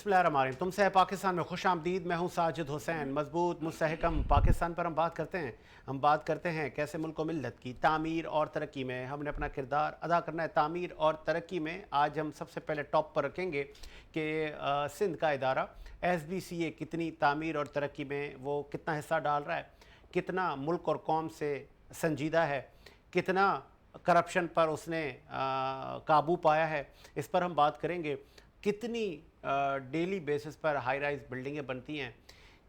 बिस्मिल्लाहिर्रहमानिर्रहीम। तुमसे है पाकिस्तान में खुश आमदीद। मैं हूँ साजिद हुसैन। मजबूत मुस्तहकम पाकिस्तान पर हम बात करते हैं। हम बात करते हैं कैसे मुल्क व मिल्लत की तामीर और तरक्की में हमने अपना किरदार अदा करना है। तामीर और तरक्की में आज हम सबसे पहले टॉप पर रखेंगे कि सिंध का इदारा SBCA कितनी तामीर और तरक्की में वो कितना हिस्सा डाल रहा है, कितना मुल्क और कौम से संजीदा है, कितना करप्शन पर उसने काबू पाया है, इस पर हम बात करेंगे। कितनी डेली बेसिस पर हाई राइज बिल्डिंगें बनती हैं,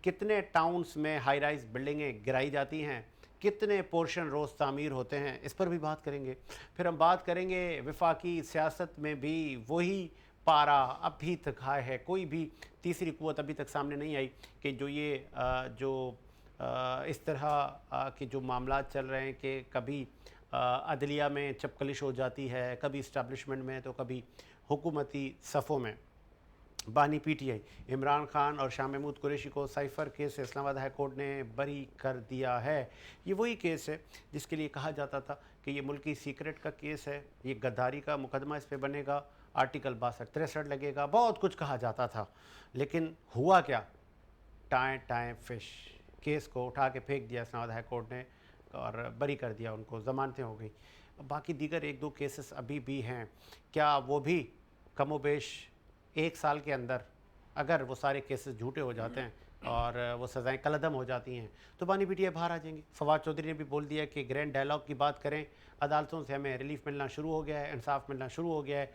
कितने टाउन्स में हाई राइज बिल्डिंगें गिराई जाती हैं, कितने पोर्शन रोज़ तामीर होते हैं, इस पर भी बात करेंगे। फिर हम बात करेंगे वफाकी सियासत में भी वही पारा अभी तक हाई है, कोई भी तीसरी कुव्वत अभी तक सामने नहीं आई कि जो ये इस तरह के जो मामला चल रहे हैं कि कभी अदलिया में चपकलिश हो जाती है, कभी इस्टेब्लिशमेंट में तो कभी हुकूमती सफ़ों में। बानी PTI इमरान खान और शाह महमूद कुरैशी को साइफ़र केस से इस्लामाबाद हाई कोर्ट ने बरी कर दिया है। ये वही केस है जिसके लिए कहा जाता था कि ये मुल्की सीक्रेट का केस है, ये गद्दारी का मुकदमा इस पे बनेगा, आर्टिकल 62-63 लगेगा, बहुत कुछ कहा जाता था। लेकिन हुआ क्या? टाएं फिश केस को उठा के फेंक दिया इस्लामाबाद हाई कोर्ट ने और बरी कर दिया उनको, ज़मानतें हो गई। बाकी दीगर 1-2 केसेस अभी भी हैं। क्या वो भी कमोबेश 1 साल के अंदर अगर वो सारे केसेस झूठे हो जाते हैं और वो सज़ाएं कलअदम हो जाती हैं तो बानी PTI बाहर आ जाएंगे। फवाद चौधरी ने भी बोल दिया कि ग्रैंड डायलॉग की बात करें, अदालतों से हमें रिलीफ मिलना शुरू हो गया है, इंसाफ मिलना शुरू हो गया है।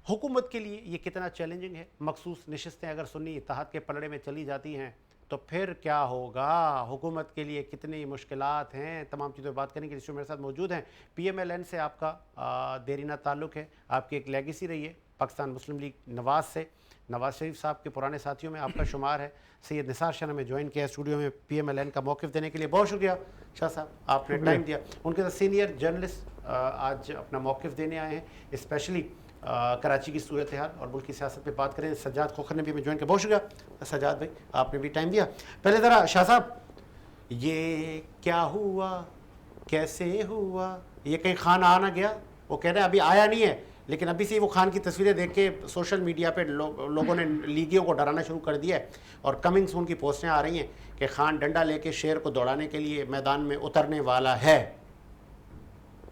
हुकूमत के लिए ये कितना चैलेंजिंग है। मखसूस नशिस्तें अगर सुन्नी इत्तेहाद के पलड़े में चली जाती हैं तो फिर क्या होगा, हुकूमत के लिए कितनी मुश्किलात हैं, तमाम चीज़ों पर बात करने के लिए मेरे साथ मौजूद हैं। PMLN से आपका देरीना ताल्लुक़ है, आपकी एक लेगेसी रही है। पाकिस्तान मुस्लिम लीग नवाज़ से, नवाज़ शरीफ साहब के पुराने साथियों में आपका शुमार है। सैयद निसार शाह ने हमें ज्वाइन किया स्टूडियो में PMLN का मौक़िफ़ देने के लिए। बहुत शुक्रिया शाह साहब, आपने टाइम दिया। उनके साथ सीनियर जर्नलिस्ट आज अपना मौक़िफ़ देने आए हैं, स्पेशली कराची की सूरत हाल और मुल्क की सियासत पे बात करें। सज्जाद खोखर ने भी हमें ज्वाइन किया। बहुत शुक्रिया सज्जाद भाई, आपने भी टाइम दिया। पहले ज़रा शाह साहब, ये क्या हुआ, कैसे हुआ? ये कहीं खान आ ना गया? वो कह रहे हैं अभी आया नहीं है, लेकिन अभी से वो खान की तस्वीरें देख के सोशल मीडिया पे लोगों ने लीगियों को डराना शुरू कर दिया है और कमिंग सून की पोस्टें आ रही हैं कि खान डंडा लेके शेर को दौड़ाने के लिए मैदान में उतरने वाला है।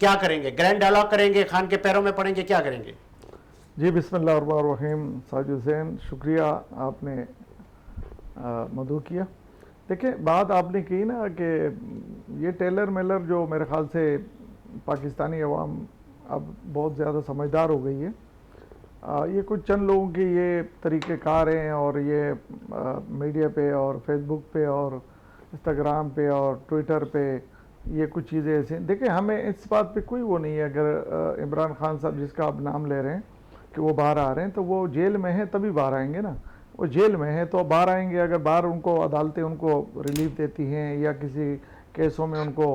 क्या करेंगे? ग्रैंड डायलॉग करेंगे, खान के पैरों में पड़ेंगे, क्या करेंगे? जी बिस्मिल्लाहिर्रहमानिर्रहीम। साजिद हुसैन, शुक्रिया आपने मदू किया। देखिए, बात आपने की ना कि ये टेलर मेलर जो मेरे ख्याल से पाकिस्तानी अवाम अब बहुत ज़्यादा समझदार हो गई है। ये कुछ चंद लोगों के ये तरीक़ेकार हैं और ये मीडिया पे और फेसबुक पे और इंस्टाग्राम पे और ट्विटर पे ये कुछ चीज़ें ऐसी। देखिए, हमें इस बात पे कोई वो नहीं है। अगर इमरान खान साहब जिसका आप नाम ले रहे हैं कि वो बाहर आ रहे हैं, तो वो जेल में हैं तभी बाहर आएंगे ना। वो जेल में हैं तो बाहर आएंगे। अगर बाहर उनको अदालतें उनको रिलीफ देती हैं या किसी केसों में उनको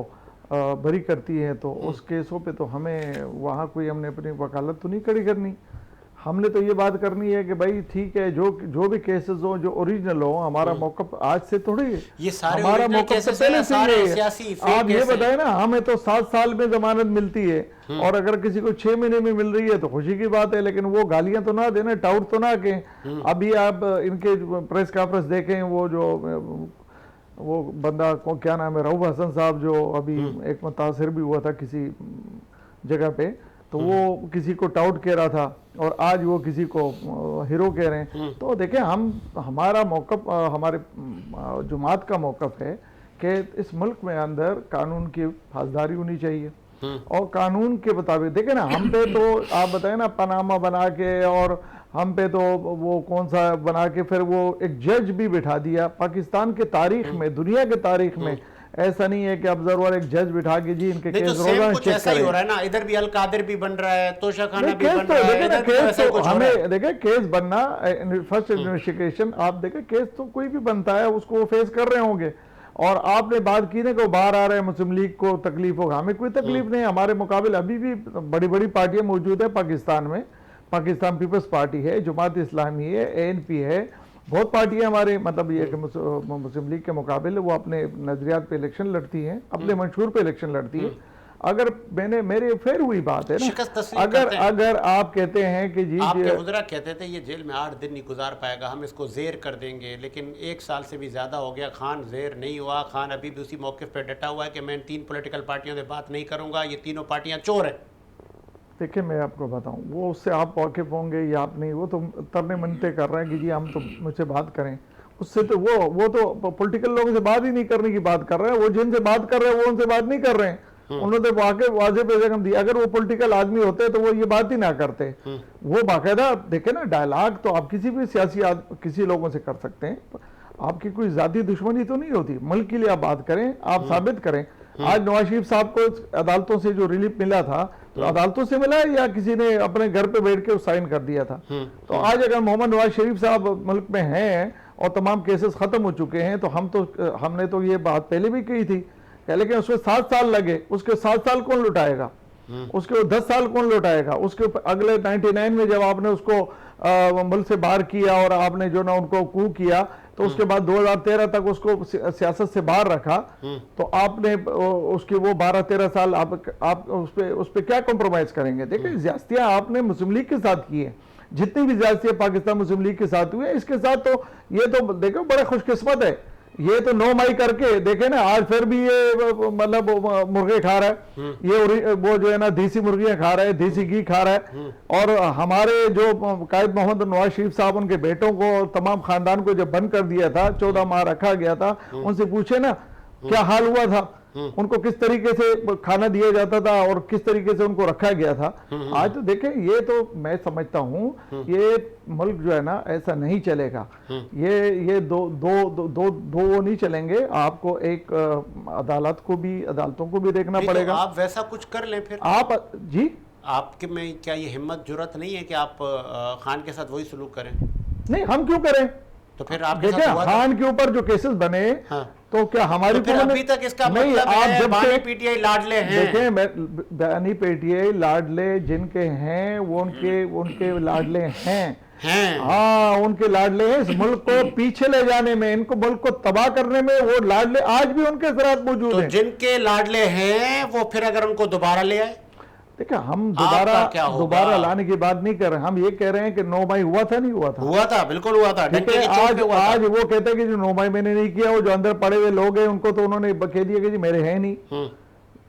बरी करती हैं तो उस केसों पे तो हमें वहाँ कोई हमने अपनी वकालत तो नहीं खड़ी करनी। हमने तो ये बात करनी है कि भाई ठीक है, जो भी केसेस हो जो ओरिजिनल हो, हमारा मौक़िफ़ आज से थोड़ी है, ये सारे हमारा मौक़िफ़ तो पहले से ही है। आप ये बताए ना, हमें तो 7 साल में जमानत मिलती है और अगर किसी को 6 महीने में मिल रही है तो खुशी की बात है, लेकिन वो गालियां तो ना देना, टाउट तो ना कहें। अभी आप इनके प्रेस कॉन्फ्रेंस देखें, वो बंदा को क्या नाम है, रऊफ हसन साहब, जो अभी एक मुतासिर भी हुआ था किसी जगह पे, तो वो किसी को टाउट कह रहा था और आज वो किसी को हीरो कह रहे हैं। तो देखें, हमारा मौक़िफ़, हमारे जमात का मौक़िफ़ है कि इस मुल्क में अंदर कानून की फौजदारी होनी चाहिए और कानून के मुताबिक। देखें ना, हम पे तो आप बताएं ना, पनामा बना के और हम पे तो वो कौन सा बना के फिर वो एक जज भी बिठा दिया। पाकिस्तान के तारीख में, दुनिया के तारीख में ऐसा नहीं है कि ऑब्जर्वर एक जज बिठा के जी इनके केस रोजाना चेक ऐसा ही हो रहा है ना। इधर भी अल कादिर भी बन रहा है, तोशाखाना भी बन रहा है। केस तो हमें देखे, केस बनना फर्स्ट इन्वेस्टिगेशन, आप देखे केस तो कोई भी बनता है उसको वो फेस कर रहे होंगे। और आपने बात की ना कि वो बाहर आ रहे हैं, मुस्लिम लीग को तकलीफ होगा, हमें कोई तकलीफ नहीं। हमारे मुकाबले अभी भी बड़ी बड़ी पार्टियां मौजूद है पाकिस्तान में। पाकिस्तान पीपल्स पार्टी है, जमात इस्लामी है, ANP है, बहुत पार्टियां हमारे, मतलब ये कि मुस्लिम लीग के मुकाबले वो अपने नजरियात पे इलेक्शन लड़ती हैं, अपने मंशूर पे इलेक्शन लड़ती है। अगर मेरी फिर हुई बात है ना, शिकस्त तस्लीम अगर करते हैं। अगर आप कहते हैं कि जी आपके उज़रा कहते थे ये जेल में 8 दिन नहीं गुजार पाएगा, हम इसको जेर कर देंगे, लेकिन 1 साल से भी ज़्यादा हो गया, खान जेर नहीं हुआ। खान अभी भी उसी मौक़िफ़ पे डटा हुआ है कि मैं इन 3 पॉलिटिकल पार्टियों से बात नहीं करूँगा, ये तीनों पार्टियाँ चोर हैं। देखिए मैं आपको बताऊं, वो उससे आप वाकिफ होंगे या आप नहीं, वो तो तरने मनते कर रहे हैं कि जी हम तो मुझसे बात करें। उससे तो वो तो पॉलिटिकल लोगों से बात ही नहीं करने की बात कर रहे हैं। वो जिनसे बात कर रहे हैं वो उनसे बात नहीं कर रहे हैं, उन्होंने वाजे पैगाम दिया। अगर वो पॉलिटिकल आदमी होते तो वो ये बात ही ना करते। वो बाकायदा देखे ना, डायलॉग तो आप किसी भी सियासी किसी लोगों से कर सकते हैं, आपकी कोई जाती दुश्मनी तो नहीं होती। मुल्क के लिए आप बात करें, आप साबित करें। आज नवाज शरीफ साहब को अदालतों से जो रिलीफ मिला था, तो अदालतों से मिला या किसी ने अपने घर पे बैठ के साइन कर दिया था? तो आज अगर मोहम्मद नवाज शरीफ साहब मुल्क में हैं और तमाम केसेस खत्म हो चुके हैं, तो हमने तो ये बात पहले भी कही थी, लेकिन उसमें 7 साल लगे। उसके 7 साल कौन लुटाएगा? उसके 10 साल कौन लुटाएगा? उसके अगले 99 में जब आपने उसको मुल्क से बाहर किया और आपने जो ना उनको कू किया, तो उसके बाद 2013 तक उसको सियासत से बाहर रखा, तो आपने उसके वो 12-13 साल आप उस पे क्या कॉम्प्रोमाइज करेंगे? देखिए ज्यादतियां आपने मुस्लिम लीग के साथ की है, जितनी भी ज्यादतियां पाकिस्तान मुस्लिम लीग के साथ हुई है, इसके साथ तो ये तो देखो बड़ा खुशकिस्मत है। ये तो 9 मई करके देखे ना, आज फिर भी ये मतलब मुर्गे खा रहा है, ये वो जो है ना देसी मुर्गियां खा रहा है, देसी घी खा रहा है। और हमारे जो कायद मोहम्मद नवाज शरीफ साहब, उनके बेटों को और तमाम खानदान को जब बंद कर दिया था, 14 माह रखा गया था, उनसे पूछे ना क्या हाल हुआ था, उनको किस तरीके से खाना दिया जाता था और किस तरीके से उनको रखा गया था। आज तो देखें, ये तो मैं समझता हूँ ये मुल्क जो है ना ऐसा नहीं चलेगा। ये दो वो नहीं चलेंगे। आपको एक अदालतों को भी देखना पड़ेगा। तो आप वैसा कुछ कर लें फिर। आप जी, आपके में क्या ये हिम्मत जुर्रत नहीं है कि आप खान के साथ वही सलूक करें? नहीं, हम क्यों करें? तो फिर आपके देखिए खान के ऊपर जो केसेस बने, हाँ, तो क्या हमारी तो अभी तक इसका नहीं, मतलब आप है जब बानी से पीटीआई लाडले हैं। देखें, बानी पीटीआई लाडले जिनके हैं वो उनके लाडले हैं। हाँ, उनके लाडले हैं। इस मुल्क को पीछे ले जाने में, इनको मुल्क को तबाह करने में वो लाडले आज भी उनके साथ मौजूद हैं। जिनके लाडले हैं वो फिर अगर उनको दोबारा ले आए, देखिए हम दोबारा लाने की बात नहीं कर रहे, हम ये कह रहे हैं कि 9 मई हुआ था, नहीं हुआ था? हुआ था, बिल्कुल हुआ था। आज वो कहते हैं कि जो 9 मई मैंने नहीं किया, वो जो अंदर पड़े हुए लोग हैं उनको तो उन्होंने कह दिया कि जी मेरे हैं नहीं।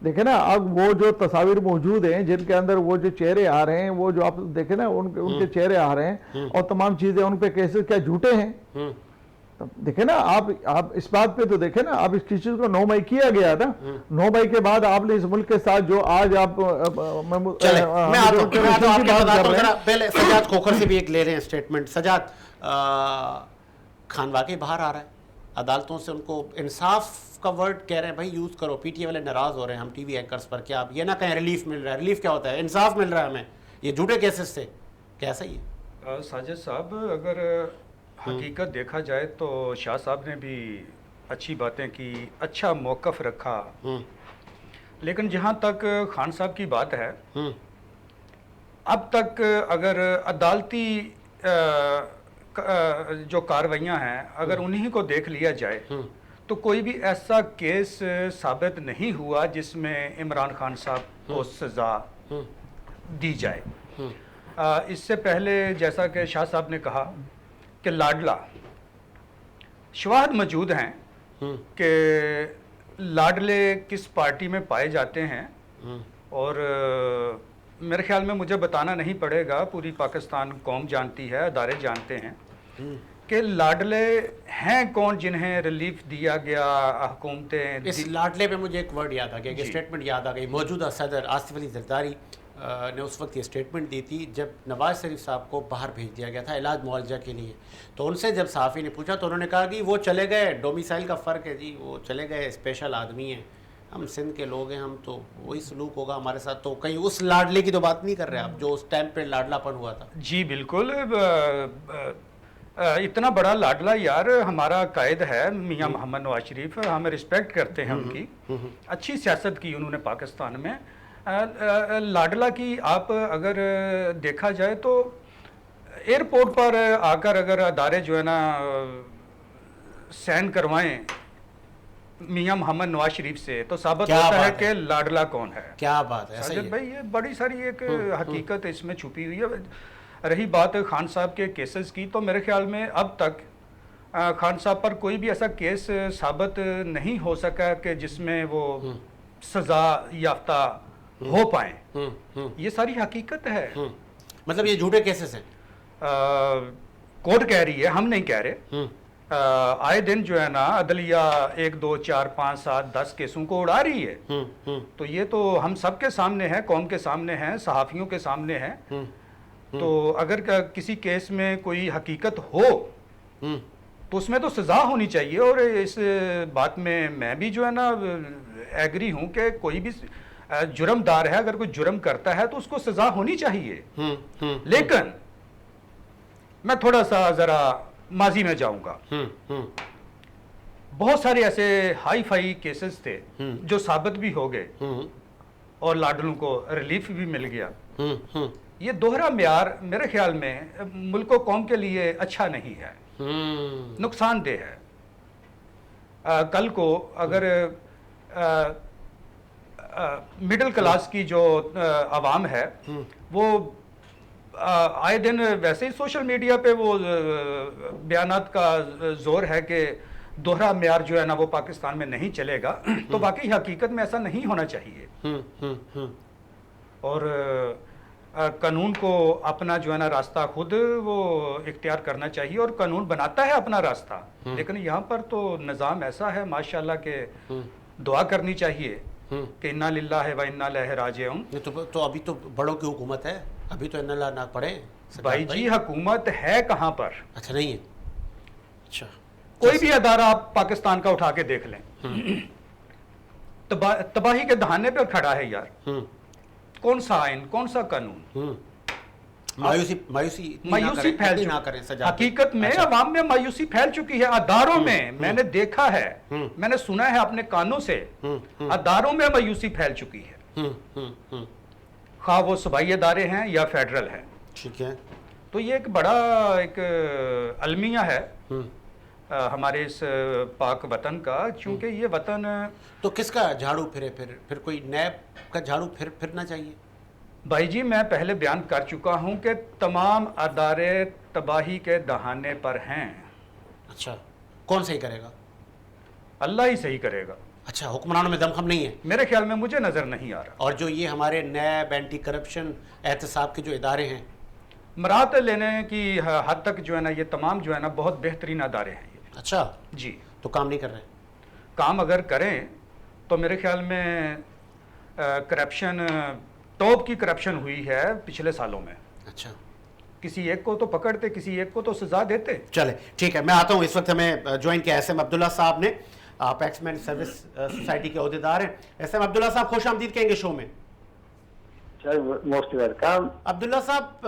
देखे ना, अब वो जो तस्वीर मौजूद हैं जिनके अंदर वो जो चेहरे आ रहे हैं, वो जो आप देखे ना उनके चेहरे आ रहे हैं और तमाम चीजें, उन पे केसेस क्या झूठे हैं। देखे ना, आप इस बात पे तो देखे ना, आप इस चीज को 9 मई किया गया था। 9 मई के बाद आपने इस मुल्क के साथ जो आज आप पहले सजाद खोखर से भी एक ले रहे हैं स्टेटमेंट। सजाद, खान वाकई बाहर आ रहा है अदालतों से, उनको इंसाफ का वर्ड कह रहे हैं भाई यूज करो। पीटीआई वाले नाराज हो रहे हैं हम टीवी एंकर्स पर, क्या आप ये ना कहें रिलीफ मिल रहा है? रिलीफ क्या होता है? इंसाफ मिल रहा है हमें ये झूठे केसेस से, कैसा ही है? साजिद साहब, अगर हकीकत देखा जाए तो शाह साहब ने भी अच्छी बातें की, अच्छा मौक़िफ़ रखा, लेकिन जहाँ तक खान साहब की बात है, अब तक अगर अदालती जो कार्रवाइयाँ हैं अगर उन्हीं को देख लिया जाए तो कोई भी ऐसा केस साबित नहीं हुआ जिसमें इमरान खान साहब को सज़ा दी जाए। इससे पहले जैसा कि शाह साहब ने कहा कि लाडला शवाहद मौजूद हैं कि लाडले किस पार्टी में पाए जाते हैं, और मेरे ख्याल में मुझे बताना नहीं पड़ेगा, पूरी पाकिस्तान कौम जानती है, अदारे जानते हैं कि लाडले हैं कौन जिन्हें रिलीफ दिया गया हुकूमतें। इस लाडले पे मुझे एक वर्ड याद आ गया, स्टेटमेंट याद आ गई। मौजूदा सदर आसिफ अली जरदारी ने उस वक्त ये स्टेटमेंट दी थी जब नवाज शरीफ साहब को बाहर भेज दिया गया था इलाज मुआवजा के लिए। तो उनसे जब सहाफ़ी ने पूछा तो उन्होंने कहा कि वो चले गए, डोमिसाइल का फ़र्क है जी, वो चले गए, स्पेशल आदमी हैं, हम सिंध के लोग हैं, हम तो वही सलूक होगा हमारे साथ। तो कहीं उस लाडले की तो बात नहीं कर रहे आप जो उस टाइम पे लाडलापन हुआ था? जी बिल्कुल, इतना बड़ा लाडला यार हमारा कायद है मियां मोहम्मद नवाज शरीफ, हम रिस्पेक्ट करते हैं उनकी, अच्छी सियासत की उन्होंने पाकिस्तान में। लाडला की आप अगर देखा जाए तो एयरपोर्ट पर आकर अगर अदारे जो है ना साइन करवाएं मियां मोहम्मद नवाज शरीफ से, तो साबित क्या होता है बात कि लाडला कौन है। क्या बात है, ऐसा ही साजिद है। भाई ये बड़ी सारी एक हकीकत इसमें छुपी हुई है। रही बात खान साहब के केसेस की, तो मेरे ख्याल में अब तक खान साहब पर कोई भी ऐसा केस साबित नहीं हो सका कि जिसमें वो सजा याफ्ता हो पाए। ये सारी हकीकत है। मतलब ये झूठे केसेस हैं। कोर्ट कह रही है, हम नहीं कह रहे। आए दिन जो है ना अदलिया 1 2 4 5 7 10 केसों को उड़ा रही है। तो ये तो हम सबके सामने है, कौम के सामने है, सहाफ़ियों के सामने है। तो अगर किसी केस में कोई हकीकत हो तो उसमें तो सज़ा होनी चाहिए। और इस बात में मैं भी जो है ना एग्री हूँ कि कोई भी जुर्मदार है, अगर कोई जुर्म करता है तो उसको सज़ा होनी चाहिए। लेकिन मैं थोड़ा सा ज़रा माजी में जाऊंगा। बहुत सारे ऐसे हाई फाई केसेस थे जो साबित भी हो गए और लाडलू को रिलीफ भी मिल गया। ये दोहरा म्यार मेरे ख्याल में मुल्क और कौम के लिए अच्छा नहीं है, नुकसानदेह है। कल को अगर मिडिल क्लास की जो आवाम है वो आए दिन वैसे ही सोशल मीडिया पे वो बयानात का जोर है कि दोहरा म्यार जो है ना वो पाकिस्तान में नहीं चलेगा। तो बाकी हकीकत में ऐसा नहीं होना चाहिए। और कानून को अपना जो है ना रास्ता खुद वो इख्तियार करना चाहिए और कानून बनाता है अपना रास्ता। लेकिन यहाँ पर तो निज़ाम ऐसा है माशाल्लाह के दुआ करनी चाहिए कि इन्ना लिल्लाहि व इन्ना इलैहि राजिऊन। तो अभी तो बड़ों की हुकूमत है, अभी तो इन्ना ला ना पड़े भाई जी, हुकूमत है कहाँ पर? अच्छा नहीं है। अच्छा कोई भी अदारा आप पाकिस्तान का उठा के देख लें, तबाही के दहाने पर खड़ा है यार। कौन सा आइन, कौन सा कानून? मायूसी फैल चुकी। हकीकत में अवाम में मायूसी फैल चुकी है। अदारों में मैंने देखा है, मैंने सुना है अपने कानों से, अदारों में मायूसी फैल चुकी है, खा वो सूबाई अदारे हैं या फेडरल हैं। ठीक है। तो ये एक बड़ा एक अलमिया है हमारे इस पाक वतन का, क्योंकि ये वतन। तो किसका झाड़ू फिरे? फिर कोई नैब का झाड़ू फिरना चाहिए। भाई जी मैं पहले बयान कर चुका हूं कि तमाम अदारे तबाही के दहाने पर हैं। अच्छा, कौन सही करेगा? अल्लाह ही सही करेगा। अच्छा, हुक्मरानों में दमखम नहीं है मेरे ख्याल में, मुझे नजर नहीं आ रहा। और जो ये हमारे नैब, एंटी करप्शन, एहतसाब के जो इदारे हैं, मराहत लेने की हद तक जो है ना ये तमाम जो है ना बहुत बेहतरीन अदारे हैं ये। अच्छा जी। तो काम नहीं कर रहे? काम अगर करें तो मेरे ख्याल में करप्शन, टॉप की करप्शन हुई है पिछले सालों में। अच्छा, किसी एक को तो पकड़ते, किसी एक को तो सजा देते। चले ठीक है, मैं आता हूँ। इस वक्त हमें ज्वाइन किया एस एम अब्दुल्ला साहब ने, आप एक्समैन सर्विस सोसाइटी के अहदेदार हैं। एस एम अब्दुल्ला साहब, खुश आमदीद कहेंगे शो में। Most welcome. अब्दुल्ला साहब,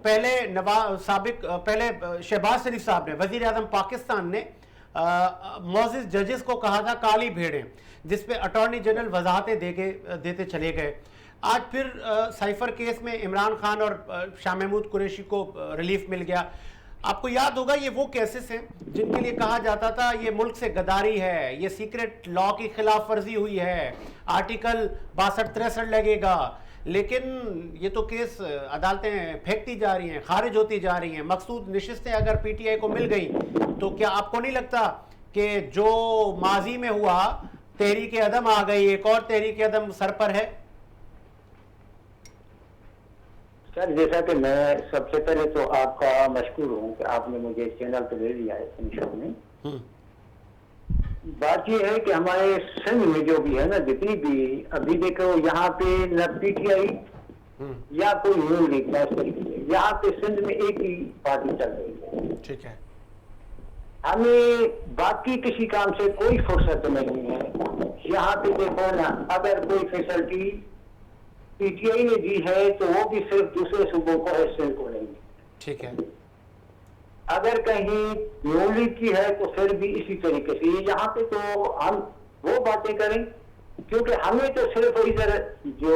पहले शहबाज शरीफ साहब ने, वजीर आजम पाकिस्तान ने मोअज़्ज़िज़ जजेस को कहा था काली भेड़ें, जिस पे अटॉर्नी जनरल वजाहतें देते चले गए। आज फिर साइफर केस में इमरान खान और शाह महमूद कुरैशी को रिलीफ मिल गया। आपको याद होगा ये वो केसेस हैं जिनके लिए कहा जाता था ये मुल्क से गद्दारी है, ये सीक्रेट लॉ की खिलाफ वर्जी हुई है, आर्टिकल 62-63 लगेगा। लेकिन ये तो केस अदालतें फेंकती जा रही हैं, खारिज होती जा रही हैं। मकसूद नशिस्तें अगर पीटीआई को मिल गई तो क्या आपको नहीं लगता कि जो माजी में हुआ तहरीक अदम आ गई, एक और तहरीक अदम सर पर है? सर जैसा कि मैं सबसे पहले तो आपका मशकूर हूँ कि आपने मुझे इस चैनल पर ले लिया है इस शो में। बात यह है कि हमारे सिंध में जो भी है ना, जितनी भी अभी देखो यहाँ पे न पीटीआई या कोई न्यू लीग, यहाँ पे सिंध में एक ही पार्टी चल रही है। ठीक है। हमें बाकी किसी काम से कोई फुर्सत नहीं है। यहाँ पे देखो ना, अगर कोई फैसिलिटी पीटीआई ने दी है तो वो भी सिर्फ दूसरे सूबों को है, सिंध को नहीं। ठीक है। अगर कहीं न्यू लीग की है तो फिर भी इसी तरीके से। यहाँ पे तो हम वो बातें करें, क्योंकि हमें तो सिर्फ इधर जो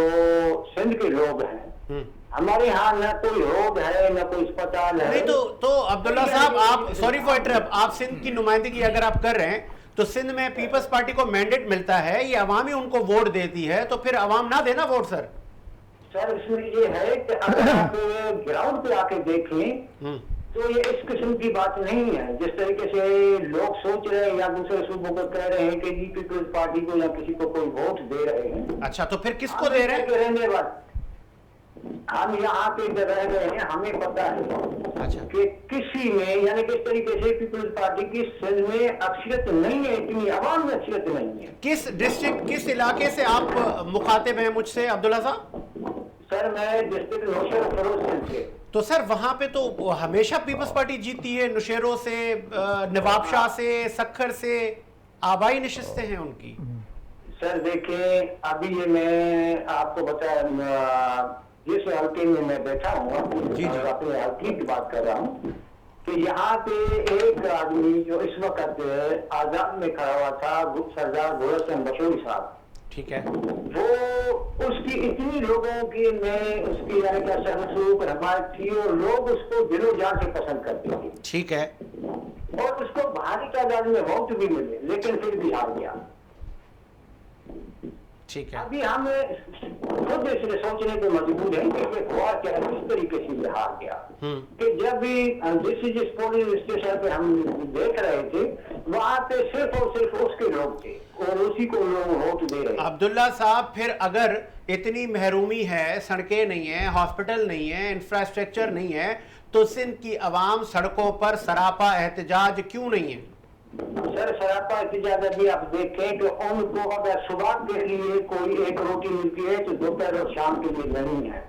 सिंध के लोग हैं, हमारे यहाँ न कोई रोड है न कोई अस्पताल है। नहीं तो अब्दुल्ला साहब, आप सॉरी फॉर इंटरप्ट, आप सिंध की नुमाइंदगी अगर आप कर रहे हैं तो सिंध में पीपल्स पार्टी को मैंडेट मिलता है, ये अवाम ही उनको वोट देती है, तो फिर अवाम ना देना वोट सर? सर इसमें ये है कि अगर आप ग्राउंड पे आके देखें तो ये इस किस्म की बात नहीं है जिस तरीके से लोग सोच रहे हैं या दूसरे सूबों को कह रहे हैं कि जी पीपल्स पार्टी को या किसी को कोई वोट दे रहे हैं। अच्छा, तो फिर किसको दे रहे हैं? रहने वाले हम यहाँ पे रह रहे हैं, हमें पता है अच्छा कि किसी में यानी किस तरीके से पीपल्स पार्टी की सिंध में अक्सरियत नहीं है, इतनी आवाम में अक्सरियत नहीं है। किस डिस्ट्रिक्ट, किस इलाके से आप मुखातिब हैं मुझसे अब्दुल्ला साहब? सर मैं डिस्ट्रिक्ट नौशेरा फिरोज सिंध से। तो सर वहां पे तो हमेशा पीपल्स पार्टी जीतती है, नुशेरों से, नवाबशाह से, सखर से आबाई नशिस्तें हैं उनकी। सर देखिए अभी ये मैं आपको बताया जिस हल्के में मैं बैठा हूँ और अपने हल्के की बात कर रहा हूँ कि यहाँ पे एक आदमी जो इस वक्त आजाद में खड़ा हुआ था, सरदार गोरख सिंह बशोरी साहब, ठीक है, वो उसकी इतनी लोगों की में उसकी यानी क्या सहमसूक हमायत थी और लोग उसको दिलो जान से पसंद करते थे। ठीक है, और उसको भारी तादाद में वोट भी मिले लेकिन फिर भी हार गया। ठीक है। अभी हम खुद इसलिए सोचने पे मजबूर हैं कि ये हुआ क्या, किस तरीके से ये हार गया। कि जब भी जिस पोलिंग स्टेशन पे हम देख रहे थे वहां पे सिर्फ और सिर्फ उसके लोग थे और उसी को लोग वोट दे रहे। अब्दुल्ला साहब फिर अगर इतनी महरूमी है, सड़कें नहीं है, हॉस्पिटल नहीं है, इंफ्रास्ट्रक्चर नहीं है, तो सिंध की आवाम सड़कों पर सरापा एहतजाज क्यों नहीं है? सर सरापा एहतजाज अभी आप देखें कि उनको अगर सुबह के लिए कोई एक रोटी मिलती है तो दोपहर और शाम के लिए नहीं है।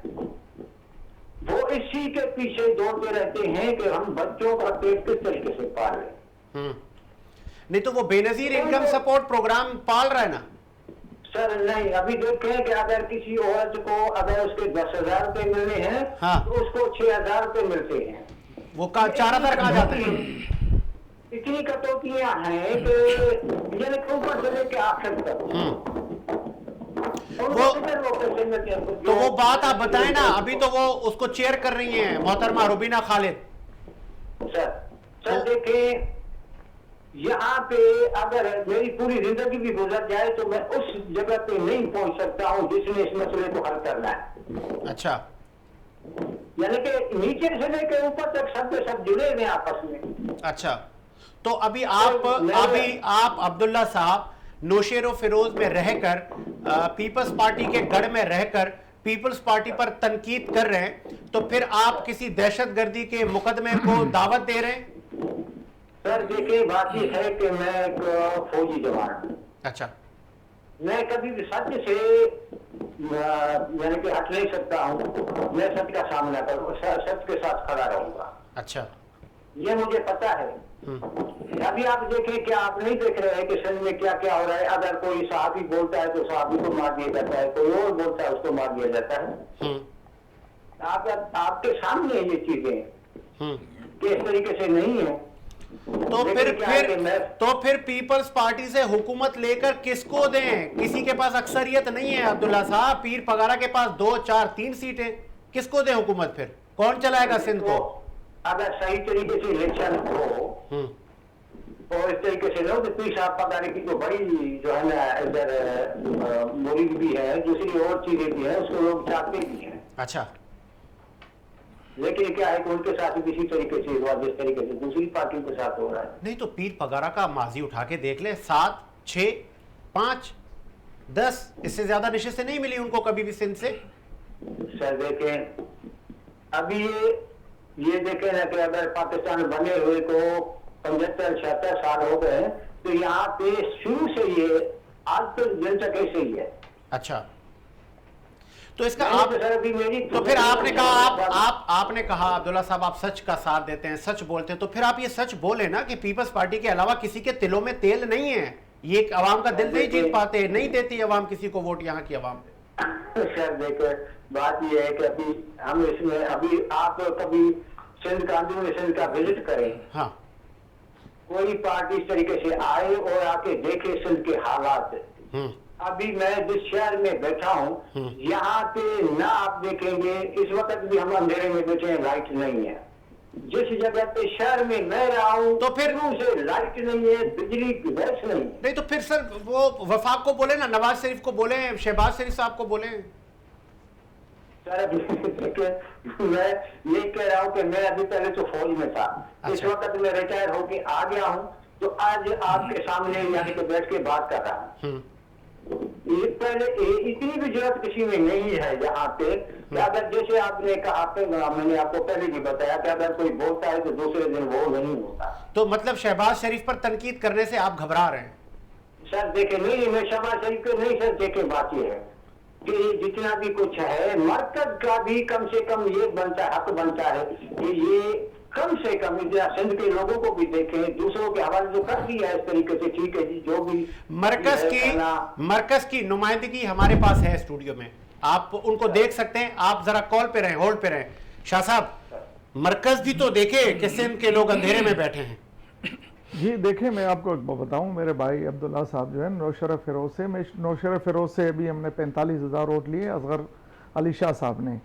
वो इसी के पीछे दौड़ते रहते हैं कि हम बच्चों का पेट किस तरीके से पालें। नहीं तो वो बेनजीर इनकम सपोर्ट प्रोग्राम पाल रहा है ना सर। नहीं अभी देखें कि अगर किसी औरत को अगर उसके 10,000 रुपए मिलने हैं हाँ। तो उसको 6,000 रुपए मिलते हैं। वो 4,000 कहाँ जाते हैं? इतनी कटौतियां हैं कि यानी ऊपर से लेके आखिर तक। तो वो बात आप बताएं ना, अभी तो वो उसको चेयर कर रही हैं मोहतरमा रुबीना खालिद। सर देखिए यहाँ पे अगर मेरी पूरी जिंदगी भी गुजर जाए तो मैं उस जगह पे नहीं पहुंच सकता हूँ जिसमें इस मसले को हल करना है। अच्छा, यानी कि नीचे से लेकर ऊपर तक सब के सब जुड़े हुए आपस में। अच्छा, तो अभी आप अब्दुल्ला साहब नौशेरो फिरोज में रहकर पीपल्स पार्टी के गढ़ में रहकर पीपल्स पार्टी पर तनकीद कर रहे हैं, तो फिर आप किसी दहशतगर्दी के मुकदमे को दावत दे रहे हैं? सर देखिए बात यह है कि मैं एक फौजी जवान हूँ। अच्छा, मैं कभी भी सत्य से यानी कि हट नहीं सकता हूँ। मैं सत्य का सामना करूँगा, सत्य के साथ खड़ा रहूंगा। अच्छा, ये मुझे पता है। अभी आप देखें कि आप नहीं देख रहे हैं कि सिंध में क्या क्या हो रहा है। अगर कोई सहाबी बोलता है तो सहाबी को मार दिया जाता है, कोई और बोलता है उसको मार दिया जाता है। आपके सामने ये चीजें कि इस तरीके से नहीं है। तो फिर पीपल्स पार्टी से हुकूमत लेकर किसको दें? किसी के पास अक्सरियत नहीं है अब्दुल्ला साहब। पीर पगारा के पास 2, 4, 3 सीटें, किसको दें हुकूमत? फिर कौन चलाएगा सिंध को? अगर सही तरीके से इलेक्शन हो और इस तरीके से लोग पीर साहब पगारे की तो बड़ी जो है ना इधर मुरीद भी है, दूसरी और चीजें भी है, उसको लोग चाहते भी हैं। अच्छा, लेकिन क्या है कि उनके साथ किसी तरीके से हुआ जिस तरीके से दूसरी पार्टी के साथ हो रहा है। नहीं तो पीर पगारा का माजी उठा के देख ले, 7, 6, 5, 10 इससे ज्यादा नशिस्तें नहीं मिली उनको कभी भी सिंध से। सर देखें अभी ये देखें ना कि अगर पाकिस्तान बने हुए को 75-76 साल हो गए तो यहाँ पे शुरू से ये आज तक जनता कैसे ही है। अच्छा, तो इसका आप तो फिर आपने कहा अब्दुल्ला साहब आप सच का साथ देते हैं, सच बोलते हैं, तो फिर आप ये सच बोले ना कि पीपल्स पार्टी के अलावा किसी के तिलों में तेल नहीं है, ये आवाम का दिल नहीं जीत पाते, नहीं देती आवाम किसी को वोट यहाँ की आवाम। सर देखो बात यह है कि अभी हम इसमें अभी आप कभी सिंध का विजिट करें। हाँ, कोई पार्टी इस तरीके से आए और आके देखे सिंध के हालात। अभी मैं जिस शहर में बैठा हूँ यहाँ पे ना आप देखेंगे इस वक्त भी हम अंधेरे में बैठे हैं, लाइट नहीं है। जिस जगह पे शहर में मैं रहा हूँ तो फिर शुरू से लाइट नहीं है, बिजली की गैस नहीं है। नहीं तो फिर सर वो वफाक को बोले ना, नवाज शरीफ को बोले, शहबाज शरीफ साहब को बोले। सर मैं ये कह रहा हूँ कि मैं अभी पहले तो फौज में था, इस अच्छा। वक्त मैं रिटायर होके आ गया हूँ, तो आज आपके सामने यानी कि बैठ के बात कर रहा हूँ। ये पहले इतनी भी जरूरत किसी में नहीं है यहाँ पे कि अगर जैसे आपने कहा, मैंने आपको पहले भी बताया कि अगर कोई बोलता है तो दूसरे दिन वो नहीं होता। तो मतलब शहबाज शरीफ पर तनकीद करने से आप घबरा रहे हैं? सर देखे नहीं, मैं शहबाज शरीफ को नहीं सर, देखे बात ये है कि जितना भी कुछ है मरकज का भी कम से कम ये बनता है, हक बनता है कि ये कम से कम इंदिरा सिंध के लोगों को भी देखें, दूसरों के हवाले जो कर दिया है इस तरीके से, ठीक है जी, जो भी मरकज की नुमाइंदगी हमारे पास है स्टूडियो में, आप उनको देख सकते हैं। आप जरा कॉल पे रहें, होल्ड पे रहें। शाह साहब, मरकज भी तो देखे कि सिंध के लोग अंधेरे में बैठे हैं। जी देखिए, मैं आपको एक बात बताऊं, मेरे भाई अब्दुल्ला साहब जो है नौशरा फिरोज से, मैं नौशरा फिरोज से अभी हमने 45,000 वोट लिए, असगर अली शाह साहब ने,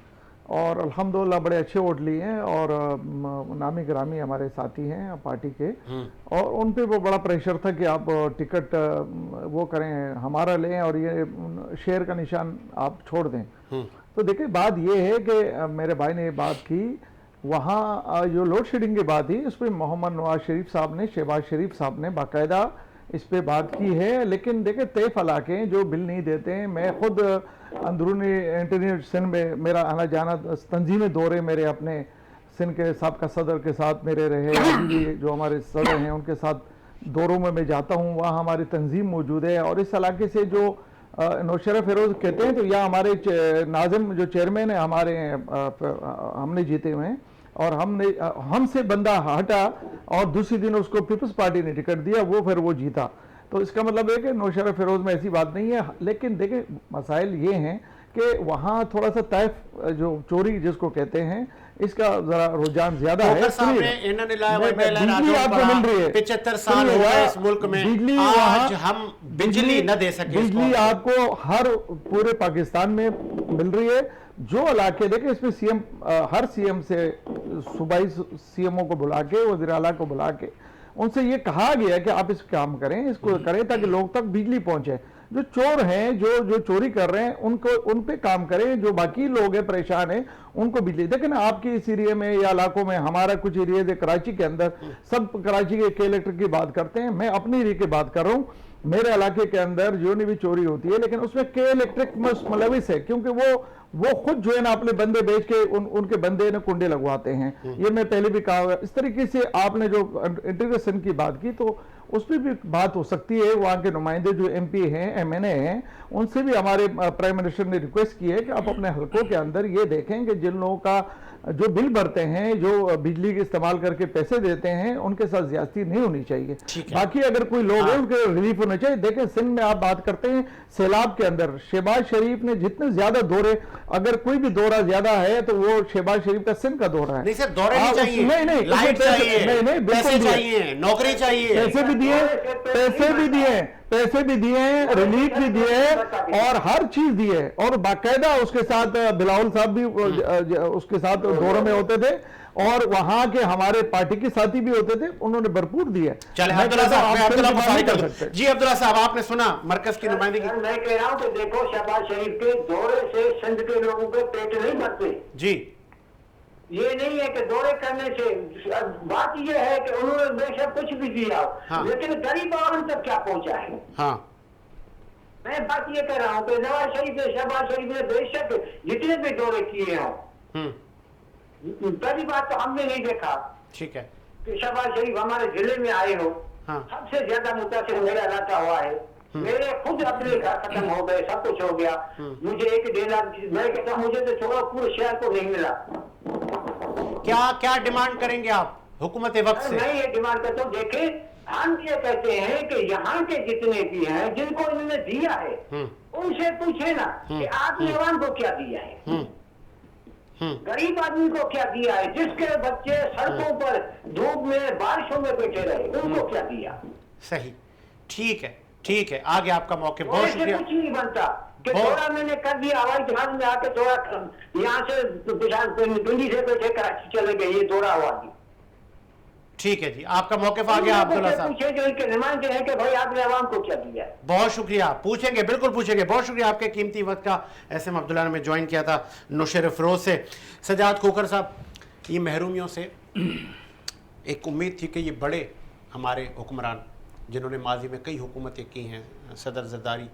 और अल्हम्दुलिल्लाह बड़े अच्छे वोट लिए हैं, और नामी ग्रामी हमारे साथी हैं पार्टी के, और उन पे वो बड़ा प्रेशर था कि आप टिकट वो करें, हमारा लें, और ये शेर का निशान आप छोड़ दें। तो देखिए बात ये है कि मेरे भाई ने ये बात की, वहाँ जो लोड शेडिंग की बात थी उस पर मोहम्मद नवाज शरीफ साहब ने, शहबाज शरीफ साहब ने बाकायदा इस पे बात की है। लेकिन देखिए तय इलाके जो बिल नहीं देते हैं, मैं खुद अंदरूनी इंटरनेट सिंध में मेरा आना जाना, तंजीमी दौरे मेरे अपने सिंध के साबका सदर के साथ मेरे रहे, अभी भी जो हमारे सदर हैं उनके साथ दौरों में मैं जाता हूँ, वहाँ हमारी तंजीम मौजूद है। और इस इलाके से जो नौशरा फिरोज कहते हैं, तो यह हमारे नाजिम जो चेयरमैन है हमारे, हमने जीते हुए हैं, और हमसे बंदा हटा और दूसरे दिन उसको पीपल्स पार्टी ने टिकट दिया, वो फिर वो जीता। तो इसका मतलब है कि नौशरा फिरोज में ऐसी बात नहीं है। लेकिन देखिए मसाइल ये हैं कि वहाँ थोड़ा सा तैफ जो चोरी जिसको कहते हैं, इसका जरा रुझान ज्यादा है। बिजली आपको मिल रही है, 75 साल हो गए इस मुल्क में, बिजली आज हम बिजली न दे सके। बिजली आपको हर पूरे पाकिस्तान में मिल रही है। जो इलाके देखे इसमें सीएम, हर सीएम से सूबाई सीएमओ को बुला के, वज़ीर आला को बुला के उनसे ये कहा गया कि आप इस काम करें, इसको करें ताकि लोग तक बिजली पहुंचे। जो चोर हैं, जो चोरी कर रहे हैं, उन पे काम करें। जो बाकी लोग हैं परेशान हैं, उनको बिजली देखें ना। आपकी इस एरिया में या इलाकों में, हमारा कुछ एरिया है कराची के अंदर, सब कराची के इलेक्ट्रिक की बात करते हैं, मैं अपने एरिया की बात कर रहा हूँ। मेरे इलाके के अंदर जो भी चोरी होती है, लेकिन उसमें के इलेक्ट्रिक मुलविस है, क्योंकि वो खुद जो है ना अपने बंदे बेच के उनके बंदे ने कुंडे लगवाते हैं। ये मैं पहले भी कहा। इस तरीके से आपने जो इंटीग्रेशन की बात की, तो उस पर भी बात हो सकती है। वहाँ के नुमाइंदे जो एमपी हैं, एमएनए हैं, उनसे भी हमारे प्राइम मिनिस्टर ने रिक्वेस्ट की है कि आप अपने हलकों के अंदर ये देखें कि जिन लोगों का जो बिल भरते हैं, जो बिजली के इस्तेमाल करके पैसे देते हैं, उनके साथ ज्यादती नहीं होनी चाहिए। बाकी अगर कोई लोग हैं उनके रिलीफ होना चाहिए। देखें सिंध में आप बात करते हैं सैलाब के अंदर, शहबाज शरीफ ने जितने ज्यादा दौरे, अगर कोई भी दौरा ज्यादा है तो वो शहबाज शरीफ का सिंध का दौरा है। नहीं सर, दौरे नहीं चाहिए, नहीं लाइट चाहिए, नहीं पैसे चाहिए, नौकरी चाहिए, पैसे भी दिए, पैसे भी दिए, रिलीफ भी दिए, और हर चीज दिए। और बाकायदा उसके साथ बिलावल साहब भी उसके साथ दौरे में होते थे, और वहां के हमारे पार्टी के साथी भी होते थे, उन्होंने भरपूर दिया। चले अब्दुल्ला साहब, जी अब्दुल्ला साहब, आपने सुना मरकज की नुमाइंदगी। मैं कह रहा हूँ कि देखो शहबाज शरीफ के दौरे से सिंध के लोगों के पेट नहीं भरते जी। ये नहीं है कि दौरे करने से, बात ये है कि उन्होंने बेशक कुछ भी दिया, हाँ। लेकिन गरीब आवाम तक क्या पहुंचा है। हाँ, मैं बात ये कर रहा हूँ कि नवाज शरीफ ने, शहबाज शरीफ ने बेशक जितने भी दौरे किए हों, पहली बात तो हमने नहीं देखा, ठीक है, कि शहबाज शरीफ हमारे जिले में आए हो। हाँ। सबसे ज्यादा मुतासिर मेरा इलाका हुआ है। मेरे खुद अपने घर खत्म हो गए, सब कुछ हो गया। मुझे 1-1.5 लाख, मैं कहता हूँ मुझे तो छोड़ो, पूरे शहर को नहीं मिला। क्या डिमांड करेंगे आप हुकूमत वक्त से? मैं ये डिमांड करता हूँ, देखे हम ये कहते हैं कि यहाँ के जितने भी हैं, जिनको इन्होंने दिया है, उनसे पूछे ना कि आपने अवाम को क्या दिया है, गरीब आदमी को क्या दिया है, जिसके बच्चे सड़कों पर धूप में बारिशों में बैठे रहे, उनको क्या दिया। सही, ठीक है, आगे आपका मौके। बहुत शुक्रिया। कुछ नहीं बनता कि थोड़ा मैंने कर दिया, हवाई जहाज में आके थोड़ा यहाँ से पिंडी से बैठे कराची चले गए, ये दौरा हुआ जी। ठीक है जी, आपका मौक़िफ़ आ गया अब्दुल्ला साहब। पूछे जो इनके नुमाइंदे हैं कि भाई आपने आवाम को क्या दिया है। बहुत शुक्रिया, पूछेंगे, बिल्कुल पूछेंगे। बहुत शुक्रिया आपके कीमती वक्त का। एसएम अब्दुल्ला ने मैं ज्वाइन किया था नुशर फ़रोज़ से। सजाद खोखर साहब, ये महरूमियों से एक उम्मीद थी कि ये बड़े हमारे हुक्मरान जिन्होंने माजी में कई हुकूमतें की हैं, सदर जरदारी,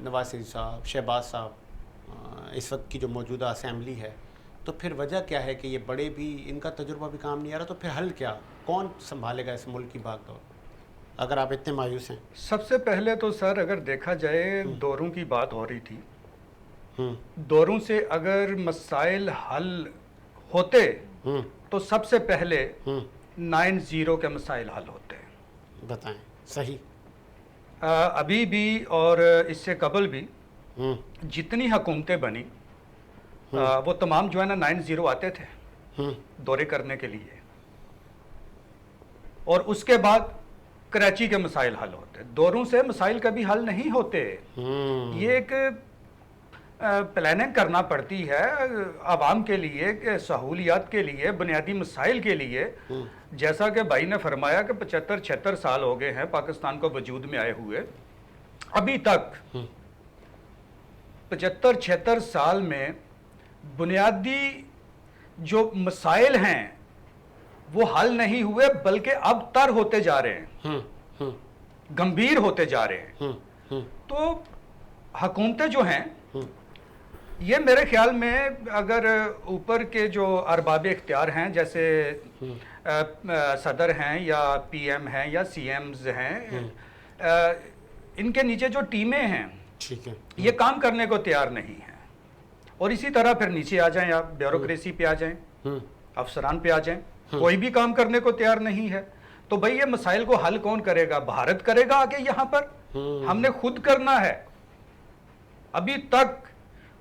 नवाज शरीफ साहब, शहबाज साहब, इस वक्त की जो मौजूदा असम्बली है, तो फिर वजह क्या है कि ये बड़े भी, इनका तजुर्बा भी काम नहीं आ रहा, तो फिर हल क्या, कौन संभालेगा इस मुल्क की बागडोर, अगर आप इतने मायूस हैं? सबसे पहले तो सर अगर देखा जाए दौरों की बात हो रही थी, दौरों से अगर मसाइल हल होते तो सबसे पहले 9-0 के मसाइल हल होते। बताएं, सही। अभी भी और इससे कबल भी जितनी हुकूमतें बनी वो तमाम जो है ना 9-0 आते थे दौरे करने के लिए, और उसके बाद कराची के मसाइल हल होते। दौरों से मसाइल कभी हल नहीं होते। ये एक प्लानिंग करना पड़ती है आवाम के लिए, सहूलियात के लिए, बुनियादी मसाइल के लिए। जैसा कि भाई ने फरमाया कि 75-76 साल हो गए हैं पाकिस्तान को वजूद में आए हुए, अभी तक 75-76 साल में बुनियादी जो मसाइल हैं वो हल नहीं हुए, बल्कि अब तर होते जा रहे हैं, गंभीर होते जा रहे हैं। तो हुकूमतें जो हैं ये मेरे ख्याल में अगर ऊपर के जो अरबाब इख्तियार हैं, जैसे सदर हैं या पीएम हैं या सीएम्स हैं, इनके नीचे जो टीमें हैं, ठीक है, ये काम करने को तैयार नहीं है। और इसी तरह फिर नीचे आ जाएं आप, ब्यूरोक्रेसी पे आ जाएं, अफसरान पे आ जाएं, कोई भी काम करने को तैयार नहीं है। तो भाई ये मसाइल को हल कौन करेगा? भारत करेगा आगे यहाँ पर? हमने खुद करना है। अभी तक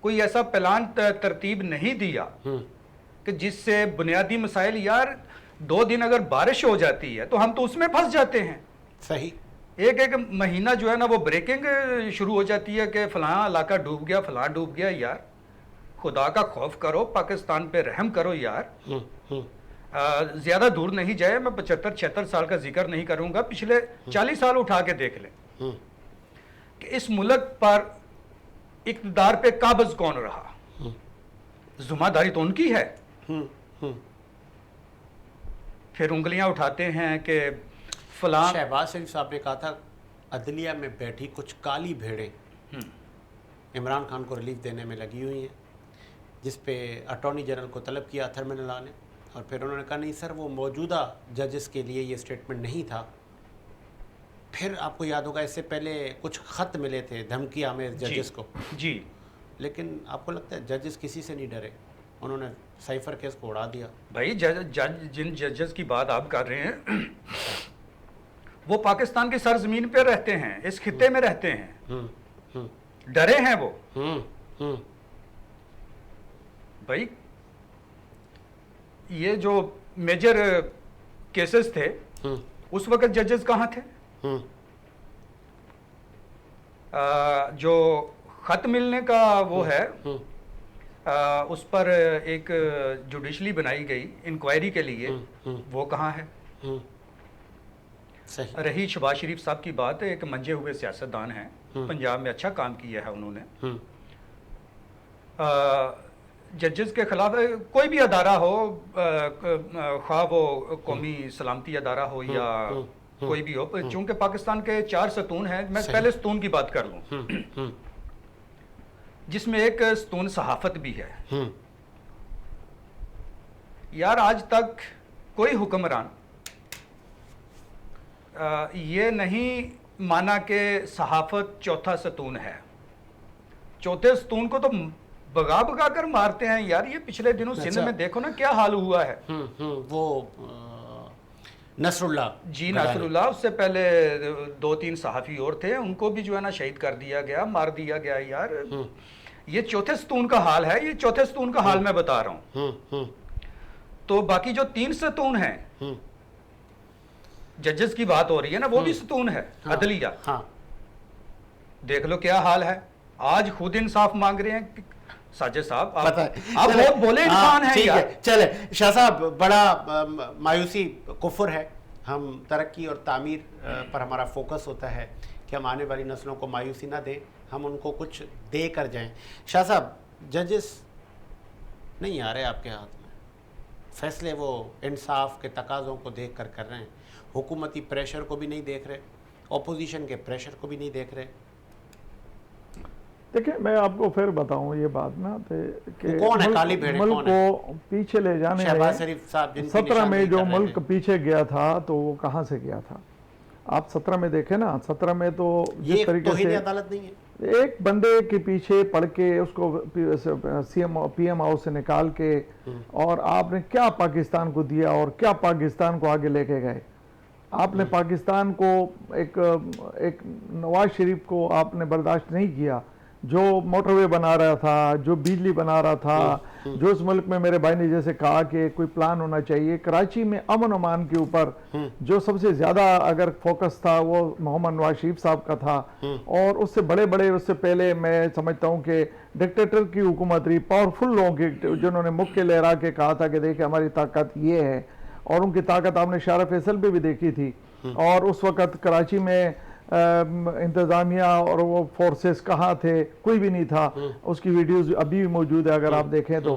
कोई ऐसा प्लान तरतीब नहीं दिया कि जिससे बुनियादी मसाइल, यार 2 दिन अगर बारिश हो जाती है तो हम तो उसमें फंस जाते हैं। सही। एक महीना जो है ना वो ब्रेकिंग शुरू हो जाती है कि फलां इलाका डूब गया, फलां डूब गया। यार खुदा का खौफ करो, पाकिस्तान पे रहम करो यार। ज्यादा दूर नहीं जाए, मैं 75-76 साल का जिक्र नहीं करूंगा, पिछले 40 साल उठा के देख लें कि इस मुल्क पर इक़्तिदार पे काबिज कौन रहा। जुम्मेदारी तो उनकी है। फिर उंगलियां उठाते हैं कि फलां। शहबाज शरीफ साहब ने कहा था अदलिया में बैठी कुछ काली भेड़ें इमरान खान को रिलीफ देने में लगी हुई हैं, जिस पे अटॉर्नी जनरल को तलब किया अथर मिनल्ला ने, और फिर उन्होंने कहा नहीं सर वो मौजूदा जजेस के लिए ये स्टेटमेंट नहीं था। फिर आपको याद होगा इससे पहले कुछ ख़त मिले थे धमकी आमेज जजेस को जी, लेकिन आपको लगता है जजेस किसी से नहीं डरे, उन्होंने साइफर केस को उड़ा दिया? भाई जिन जजेस की बात आप कर रहे हैं वो पाकिस्तान की सरजमीन पे रहते हैं, इस खित्ते में रहते हैं, डरे हैं वो। भाई ये जो मेजर केसेस थे उस वक्त जजेस कहाँ थे? जो खत मिलने का वो है, उस पर एक जुडिशली बनाई गई इंक्वायरी के लिए, वो कहाँ है? सही। रही शहबाज शरीफ साहब की बात, एक मंजे हुए सियासतदान हैं, पंजाब में अच्छा काम किया है उन्होंने। जजेस के खिलाफ कोई भी अदारा हो, ख्वाह वो कौमी सलामती अदारा हो या कोई भी हो, चूंकि पाकिस्तान के 4 सतून हैं, मैं पहले सतून की बात कर लूं, जिसमें एक सतून सहाफत भी है। यार आज तक कोई हुक्मरान ये नहीं माना कि सहाफत चौथा सतून है। चौथे सतून को तो भगा भगा कर मारते हैं यार। ये पिछले दिनों सिंध में देखो ना क्या हाल हुआ है। वो नसरुल्लाह जी, नसरुल्लाह, उससे पहले 2-3 सहाफ़ी और थे, उनको भी जो है ना शहीद कर दिया गया, मार दिया गया। यार ये चौथे सतून का हाल है, ये चौथे सतून का हाल मैं बता रहा हूँ। तो बाकी जो 3 सतून हैं, जजेस की बात हो रही है ना, वो भी सतून है। अदलिया देख लो क्या हाल है। आज खुद इंसाफ मांग रहे हैं साजिद साहब, पता आप है। आप चले, बहुत बोले इंसान हैं ठीक यार। है, चले शाह साहब, बड़ा मायूसी कुफर है। हम तरक्की और तामीर पर हमारा फोकस होता है कि हम आने वाली नस्लों को मायूसी ना दें, हम उनको कुछ दे कर जाएं। शाह साहब, जजेस नहीं आ रहे आपके हाथ में, फैसले वो इंसाफ के तकाज़ों को देख कर रहे हैं, हुकूमती प्रेशर को भी नहीं देख रहे, ऑपोजिशन के प्रेशर को भी नहीं देख रहे। देखिए, मैं आपको फिर बताऊं ये बात ना कि कौन है काली भेड़ें, मुल्क कौन है? को पीछे ले जाने शहबाज में शरीफ साहब जिनकी 17 में निशानदेही जो कर रहे मुल्क थे। पीछे गया था तो वो कहाँ से गया था? आप 17 में देखें ना, 17 में तो ये जिस तरीके तौहीन से अदालत नहीं है। एक बंदे के पीछे पड़ के उसको सीएम पीएम हाउस से निकाल के, और आपने क्या पाकिस्तान को दिया और क्या पाकिस्तान को आगे लेके गए। आपने पाकिस्तान को एक नवाज शरीफ को आपने बर्दाश्त नहीं किया, जो मोटरवे बना रहा था, जो बिजली बना रहा था, जो इस मुल्क में मेरे भाई ने जैसे कहा कि कोई प्लान होना चाहिए। कराची में अमन अमान के ऊपर जो सबसे ज्यादा अगर फोकस था वो मोहम्मद नवाज शरीफ साहब का था, और उससे बड़े उससे पहले मैं समझता हूँ कि डिक्टेटर की हुकूमत रही, पावरफुल लोगों की, जिन्होंने मुख के लहरा के कहा था कि देखिए हमारी ताकत ये है, और उनकी ताकत आपने शारा फैसल पे भी देखी थी। और उस वक्त कराची में इंतजामिया और वो फोर्सेस कहाँ थे, कोई भी नहीं था। उसकी वीडियोस अभी भी मौजूद है अगर आप देखें तो।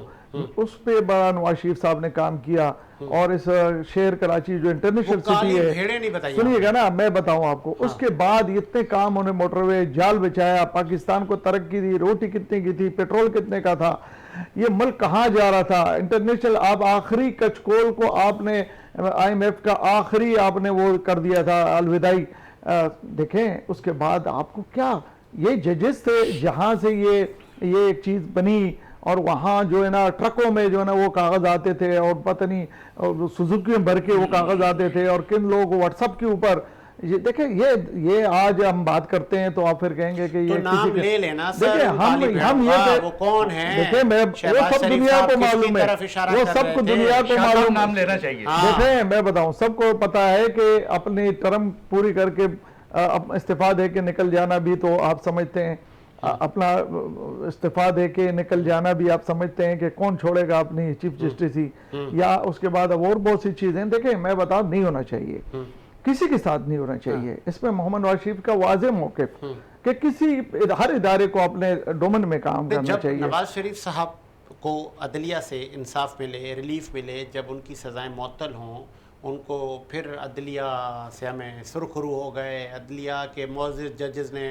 उस पे बड़ा नवाज शरीफ साहब ने काम किया, और इस शहर कराची जो इंटरनेशनल सिटी है, सुनिएगा ना मैं बताऊं आपको। उसके बाद इतने काम उन्हें, मोटरवे, जाल बिछाया, पाकिस्तान को तरक्की दी, रोटी कितने की थी, पेट्रोल कितने का था, ये मुल्क कहाँ जा रहा था इंटरनेशनल। आप आखिरी कचकोल को आपने IMF का आखिरी आपने वो कर दिया था, अलविदाई। देखें उसके बाद आपको क्या, ये जजेस थे जहां से ये एक चीज बनी, और वहां जो है ना ट्रकों में जो है ना वो कागज आते थे, और पता नहीं सुजुकी में भर के वो कागज आते थे, और किन लोगों को व्हाट्सएप के ऊपर ये देखें। ये आज हम बात करते हैं तो आप फिर कहेंगे कि तो ये नाम किसी ले लेना सर, देखिए हम ये वो कौन है, देखिए मैं, वो सब दुनिया को मालूम है, वो सबको दुनिया को मालूम, नाम लेना चाहिए। देखें मैं बताऊं, सबको पता है कि अपनी टर्म पूरी करके इस्तीफा दे के निकल जाना भी तो आप समझते हैं, अपना इस्तीफा दे के निकल जाना भी आप समझते हैं कि कौन छोड़ेगा अपनी चीफ जस्टिस ही, या उसके बाद और बहुत सी चीजें। देखें मैं बताऊं, नहीं होना चाहिए, किसी के साथ नहीं होना चाहिए। इसमें मोहम्मद नवाज शरीफ का वाज़े मौक़िफ़ कि किसी हर इदारे को अपने डोमेन में काम करना चाहिए। नवाज शरीफ साहब को अदलिया से इंसाफ मिले, रिलीफ मिले, जब उनकी सज़ाएं मुअत्तल हों, उनको फिर अदलिया से हमें सुरखरू हो गए, अदलिया के मुअज़्ज़िज़ जजेस ने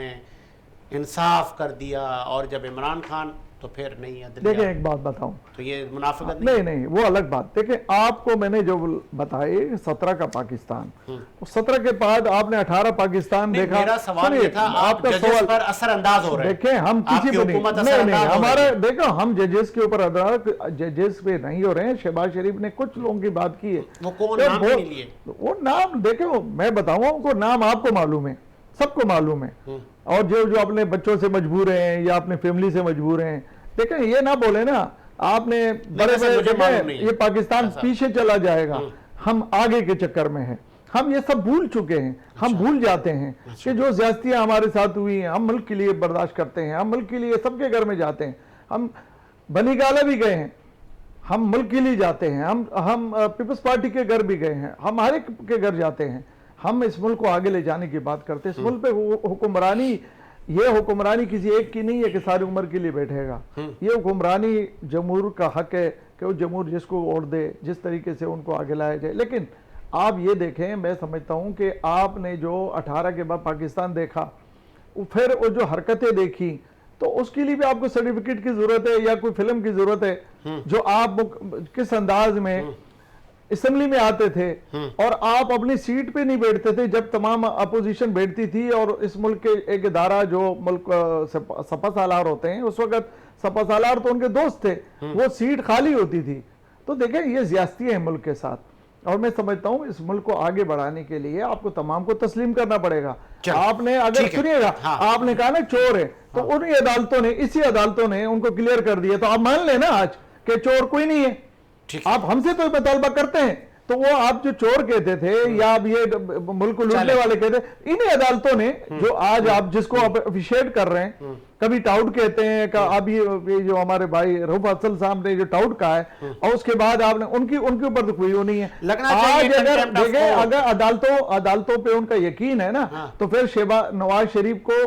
इंसाफ कर दिया, और जब इमरान खान तो फिर नहीं अदलिया। देखिए एक बात बताऊं, तो ये मुनाफिकत नहीं वो अलग बात। देखिए आपको मैंने जो बताए 17 का पाकिस्तान, 17 के बाद आपने 18 पाकिस्तान देखा। मेरा सवाल ये था, आप जजेस पर असरअंदाज हो रहे हैं। देखें हम किसी पे नहीं हमारा, देखो हम जजेस के ऊपर जजेस पे नहीं हो रहे हैं। शहबाज शरीफ ने कुछ लोगों की बात की है, वो कौन नाम नहीं लिए, वो नाम देखो मैं बताऊंगा उनको, नाम आपको मालूम है, सबको मालूम है। और जो अपने बच्चों से मजबूर हैं या अपने फैमिली से मजबूर हैं, देखें ये ना बोले ना आपने बड़े ये पाकिस्तान पीछे चला जाएगा, हम आगे के चक्कर में हैं, हम ये सब भूल चुके हैं। हम भूल जाते हैं कि जो ज्यादतियां हमारे साथ हुई हैं, हम मुल्क के लिए बर्दाश्त करते हैं, हम मुल्क के लिए सबके घर में जाते हैं, हम बनी गाला भी गए हैं, हम मुल्क के लिए जाते हैं, हम पीपल्स पार्टी के घर भी गए हैं, हम हर एक के घर जाते हैं, हम इस मुल्क को आगे ले जाने की बात करते हैं। इस मुल्क पे हुक्मरानी, ये हुक्मरानी किसी एक की नहीं है कि सारी उम्र के लिए बैठेगा। ये हुक्मरानी जमहूर का हक है कि वो जमहूर जिसको वोट दे, जिस तरीके से उनको आगे लाया जाए। लेकिन आप ये देखें, मैं समझता हूं कि आपने जो 18 के बाद पाकिस्तान देखा, फिर वो जो हरकतें देखी, तो उसके लिए भी आपको सर्टिफिकेट की जरूरत है या कोई फिल्म की जरूरत है, जो आप किस अंदाज में असेंबली में आते थे, और आप अपनी सीट पे नहीं बैठते थे जब तमाम अपोजिशन बैठती थी। और इस मुल्क के एक इदारा जो मुल्क सपा सालार होते हैं, उस वक्त सपा सालार तो उनके दोस्त थे, वो सीट खाली होती थी। तो देखें ये ज्यादती है मुल्क के साथ, और मैं समझता हूं इस मुल्क को आगे बढ़ाने के लिए आपको तमाम को तस्लीम करना पड़ेगा। आपने अगर सुनिएगा, आपने कहा ना चोर है, तो उन्हीं अदालतों ने, इसी अदालतों ने उनको क्लियर कर दिया, तो आप मान लेना आज कि चोर कोई नहीं है। आप हमसे तो मुतालबा करते हैं, तो वो आप जो चोर कहते थे या आप ये मुल्क को लूटने वाले कहते, इन्हीं अदालतों ने जो आज आप जिसको आप अप्रिशिएट कर रहे हैं, कभी टाउट कहते हैं अब ये जो हमारे भाई रऊफ अफजल साहब ने जो टाउट कहा है, और उसके बाद आपने उनके ऊपर तो कोई वो नहीं है। आज अगर देखें, अगर अदालतों पे उनका यकीन है ना, तो फिर नवाज शरीफ को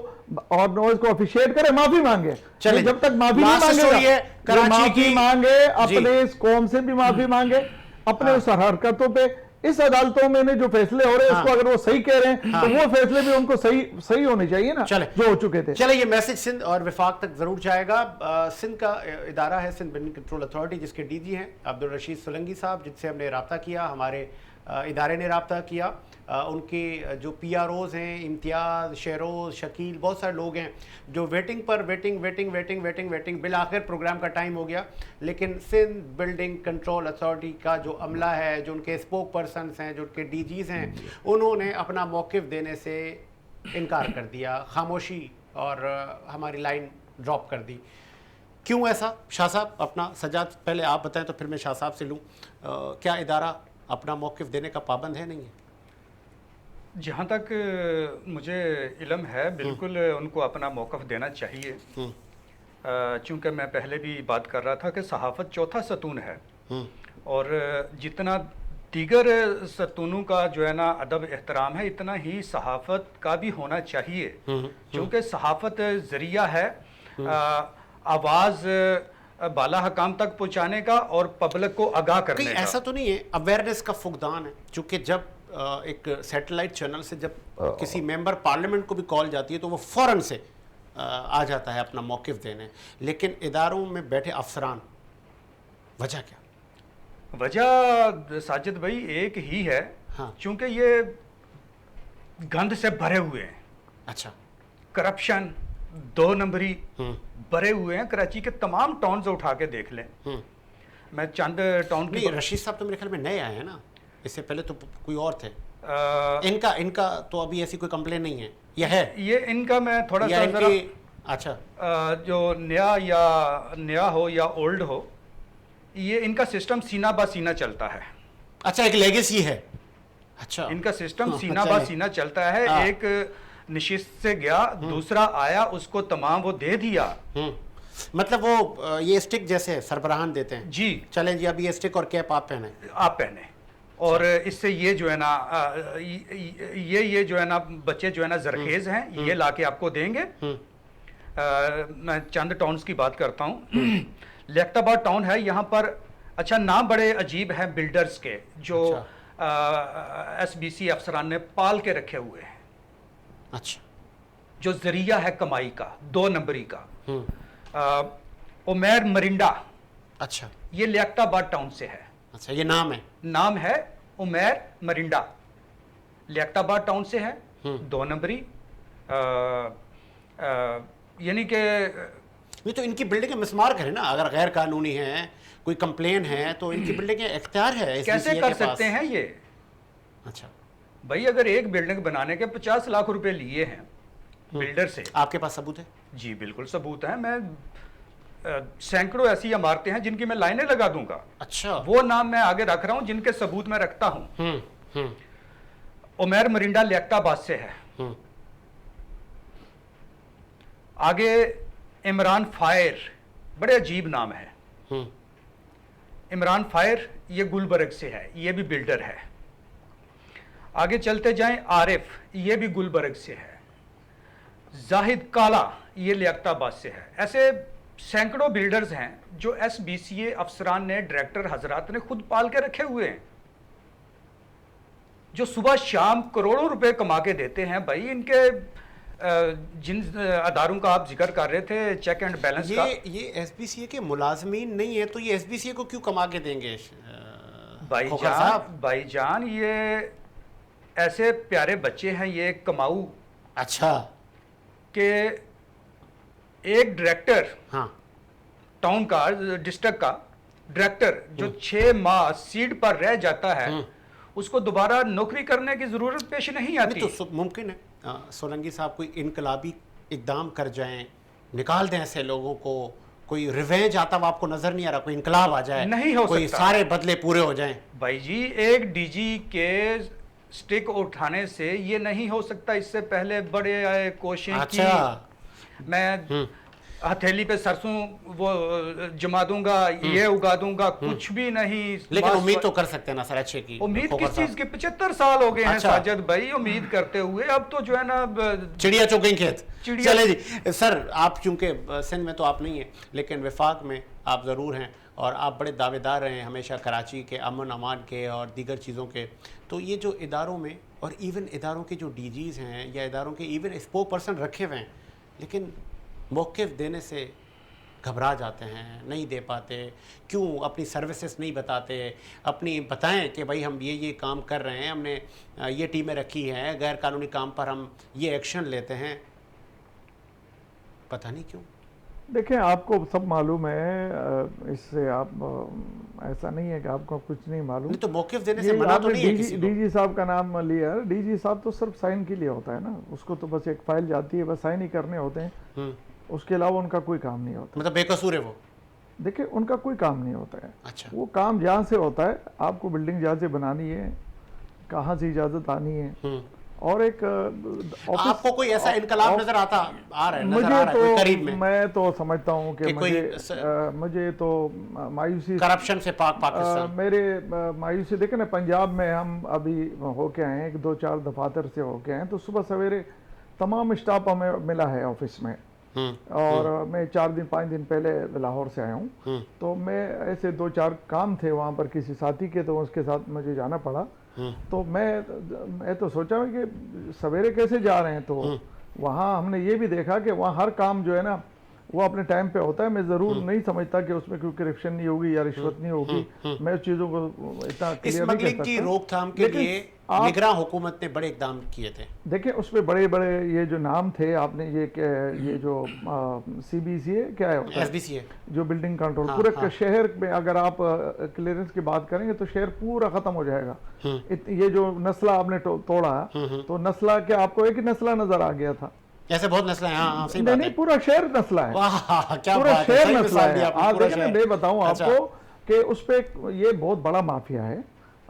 और नवाज को अप्रिशिएट करे, माफी मांगे। चले, जब तक माफी नहीं मांगे, कराची की मांगे, अपने इस कौम से भी माफी मांगे, अपने उस हरकतों पे इस अदालतों में जो फैसले हो रहे हैं, उसको अगर वो सही कह रहे हैं, तो वो फैसले भी उनको सही होने चाहिए ना, जो हो चुके थे। चले, ये मैसेज सिंध और विफाक तक जरूर जाएगा। सिंध का इदारा है सिंध बिल्डिंग कंट्रोल अथॉरिटी, जिसके डीजी हैं अब्दुल रशीद सोलंकी साहब, जिनसे हमने रब्ता किया, हमारे इदारे ने रब्ता किया। उनके जो PROs हैं, इम्तियाज़, शेरोज़, शकील, बहुत सारे लोग हैं जो वेटिंग पर वेटिंग बिल आखिर प्रोग्राम का टाइम हो गया, लेकिन सिंध बिल्डिंग कंट्रोल अथॉरिटी का जो अमला है, जो उनके स्पोक पर्सनस हैं, जो उनके DGs हैं, उन्होंने अपना मौक़िफ़ देने से इनकार कर दिया, खामोशी और हमारी लाइन ड्रॉप कर दी। क्यों ऐसा? शाह साहब अपना, सजाद पहले आप बताएं तो फिर मैं शाह साहब से लूँ। क्या इदारा अपना मौक़िफ़ देने का पाबंद है, नहीं है? जहाँ तक मुझे इल्म है, बिल्कुल उनको अपना मौक़िफ़ देना चाहिए। चूँकि मैं पहले भी बात कर रहा था कि सहाफ़त चौथा सतून है, और जितना दीगर सतूनों का जो है ना अदब एहतराम है, इतना ही सहाफ़त का भी होना चाहिए। क्योंकि सहाफ़त ज़रिया है आवाज़ बाला हकाम तक पहुँचाने का और पब्लिक को आगाह करने का। ऐसा तो नहीं है, अवेयरनेस का फुकदान है, चूँकि जब एक सैटेलाइट चैनल से जब किसी मेंबर पार्लियामेंट को भी कॉल जाती है तो वो फ़ौरन से आ जाता है अपना मौक़िफ़ देने, लेकिन इदारों में बैठे अफसरान, वजह क्या? वजह साजिद भाई एक ही है, चूँकि ये गंद से भरे हुए हैं। अच्छा, करप्शन, 2 नंबरी भरे हुए हैं। कराची के तमाम टाउन्स उठा के देख लें। मैं चंद टाउन की, रशीद साहब तो मेरे ख्याल में नए आए हैं ना, इससे पहले तो कोई और थे। इनका तो अभी ऐसी कोई कंप्लेन नहीं है, यह है ये इनका मैं थोड़ा सा जरा, अच्छा, जो नया हो या ओल्ड हो, ये इनका सिस्टम सीना बा सीना चलता है। अच्छा, एक लेगेसी है। अच्छा, इनका सिस्टम सीना बा सीना चलता है। एक निशिस्त से गया, दूसरा आया, उसको तमाम वो दे दिया। मतलब वो ये स्टिक जैसे सरबराहान देते हैं जी, चलें जी, अभी ये स्टिक और कैप आप पहने, और इससे ये जो है ना ये जो है ना बच्चे जो है ना जरखेज हैं, ये लाके आपको देंगे। मैं चंद टाउन्स की बात करता हूँ। लियाकताबाद टाउन है, यहाँ पर अच्छा नाम बड़े अजीब हैं बिल्डर्स के, जो SBC अफसरान ने पाल के रखे हुए हैं। अच्छा, जो जरिया है कमाई का, 2 नंबरी का। उमैर मरिंडा, अच्छा, ये लियाकताबाद टाउन से है। अच्छा, ये नाम है उमैर मरिंडा, लियाकताबाद टाउन से है, 2 नंबरी। यानी कि नहीं तो इनकी बिल्डिंगें मिसमार्क है ना, अगर गैर कानूनी है, कोई कंप्लेन है, तो इनकी बिल्डिंगें इख्तियार है, कैसे कर सकते हैं ये? अच्छा भाई, अगर एक बिल्डिंग बनाने के 50 लाख रुपए लिए हैं बिल्डर से, आपके पास सबूत है? जी बिल्कुल सबूत है। मैं सैकड़ों ऐसी इमारतें हैं जिनकी मैं लाइनें लगा दूंगा। अच्छा, वो नाम मैं आगे रख रहा हूं जिनके सबूत मैं रखता हूं। उमैर मरिंडा लियाकताबाद से है। आगे इमरान फायर, बड़े अजीब नाम है। इमरान फायर, ये गुलबर्ग से है, ये भी बिल्डर है। आगे चलते जाएं, आरिफ, ये भी गुलबर्ग से है। जाहिद काला, ये लियाकताबाद से है। ऐसे सैकड़ों बिल्डर्स हैं जो SBCA अफसरान ने, डायरेक्टर हजरात ने खुद पाल के रखे हुए हैं, जो सुबह शाम करोड़ों रुपए कमा के देते हैं। भाई, इनके जिन अदारों का आप जिक्र कर रहे थे, चेक एंड बैलेंस का, ये SBCA के मुलाजमीन नहीं है, तो ये SBCA को क्यों कमा के देंगे? भाईजान, ये ऐसे प्यारे बच्चे हैं, ये कमाऊ। अच्छा, कि एक डायरेक्टर, हाँ, टाउन का, डिस्ट्रिक्ट का डायरेक्टर, जो 6 माह सीट पर रह जाता है, उसको दोबारा नौकरी करने की जरूरत पेश नहीं आती। तो मुमकिन है सोलंकी साहब कोई इनकलाबी इकदाम कर जाएं, निकाल दें ऐसे लोगों को, कोई रिवेंज आता हुआ आपको नजर नहीं आ रहा? कोई इनकलाब आ जाए, नहीं हो कोई सकता। सारे बदले पूरे हो जाएं? भाई जी, एक डीजी के स्टिक उठाने से ये नहीं हो सकता। इससे पहले बड़े कोशिश अच्छा। की, मैं हथेली पे सरसों वो जमा दूंगा, ये उगा दूंगा, कुछ भी नहीं। लेकिन बस उम्मीद तो कर सकते हैं ना सर अच्छे की? उम्मीद खोखर किस साहब। चीज की? 75 साल हो गए हैं अच्छा। साजिद भाई उम्मीद करते हुए। अब तो जो है ना चिड़िया चुग गई खेत। चिड़िया- चले जी सर, आप चूंकि सिंध में तो आप नहीं हैं, लेकिन विफाक में आप ज़रूर हैं और आप बड़े दावेदार रहे हैं हमेशा कराची के अमन अमान के और दीगर चीज़ों के। तो ये जो इदारों में और इवन इदारों के जो डीजीज़ हैं या इदारों के इवन स्पोक पर्सन रखे हुए हैं, लेकिन मौक़िफ़ देने से घबरा जाते हैं, नहीं दे पाते, क्यों? अपनी सर्विसेज नहीं बताते, अपनी बताएं कि भाई हम ये काम कर रहे हैं, हमने ये टीमें रखी हैं, गैर कानूनी काम पर हम ये एक्शन लेते हैं, पता नहीं क्यों। देखिए, आपको सब मालूम है, इससे आप ऐसा नहीं है कि आपको कुछ नहीं मालूम। नहीं तो मौक़िफ़ देने से मना तो नहीं है किसी को। डीजी साहब का नाम लिया। डीजी साहब तो सिर्फ साइन के लिए होता है ना, उसको तो बस एक फाइल जाती है, बस साइन ही करने होते हैं, उसके अलावा उनका कोई काम नहीं होता। मतलब बेकसूर है वो? देखिए, उनका कोई काम नहीं होता है। अच्छा। वो काम जहाँ से होता है, आपको बिल्डिंग जहाँ से बनानी है, कहाँ से इजाज़त आनी है, और एक आपको कोई ऐसा इनकलाब नजर आ रहा है? नजर आ रहा है मुझे कोई करीब तो में? मैं तो समझता हूँ कि कोई मुझे तो मायूसी, करप्शन से पाकिस्तान मेरे मायूसी। देखे ना, पंजाब में हम अभी होके आए हैं, 2-4 दफातर से होके आए हैं, तो सुबह सवेरे तमाम स्टाफ हमें मिला है ऑफिस में। और मैं 4-5 दिन पहले लाहौर से आया हूँ, तो मैं ऐसे 2-4 काम थे वहाँ पर किसी साथी के, तो उसके साथ मुझे जाना पड़ा। तो मैं तो सोचा कि सवेरे कैसे जा रहे हैं, तो वहाँ हमने ये भी देखा कि वहाँ हर काम जो है ना वो अपने टाइम पे होता है। मैं ज़रूर नहीं समझता कि उसमें कोई करप्शन नहीं होगी या रिश्वत नहीं होगी। मैं उस चीज़ों को इतना क्लियर नहीं स्मगलिंग कह की सकता। रोकथाम के लिए निगरान हुकूमत ने बड़े इकदाम किए थे। देखिए, उसमें बड़े बड़े ये जो नाम थे, आपने ये जो CBC है, क्या है SBC है, जो बिल्डिंग कंट्रोल, पूरे शहर में अगर आप क्लियरेंस की बात करेंगे तो शहर पूरा खत्म हो जाएगा। ये जो नस्ला आपने तोड़ा, तो नस्ला क्या आपको एक ही नस्ला नजर आ गया था? ऐसे बहुत नस्लें हैं। हाँ, सही बात है। नहीं, पूरा शहर नस्ला है। वाह, क्या पूरा बात है, शहर सही नस्ला मिसाल है। दी आपने, आप पूरा देखिए, शहर। मैं बताऊं अच्छा। आपको कि उस पे ये बहुत बड़ा माफिया है,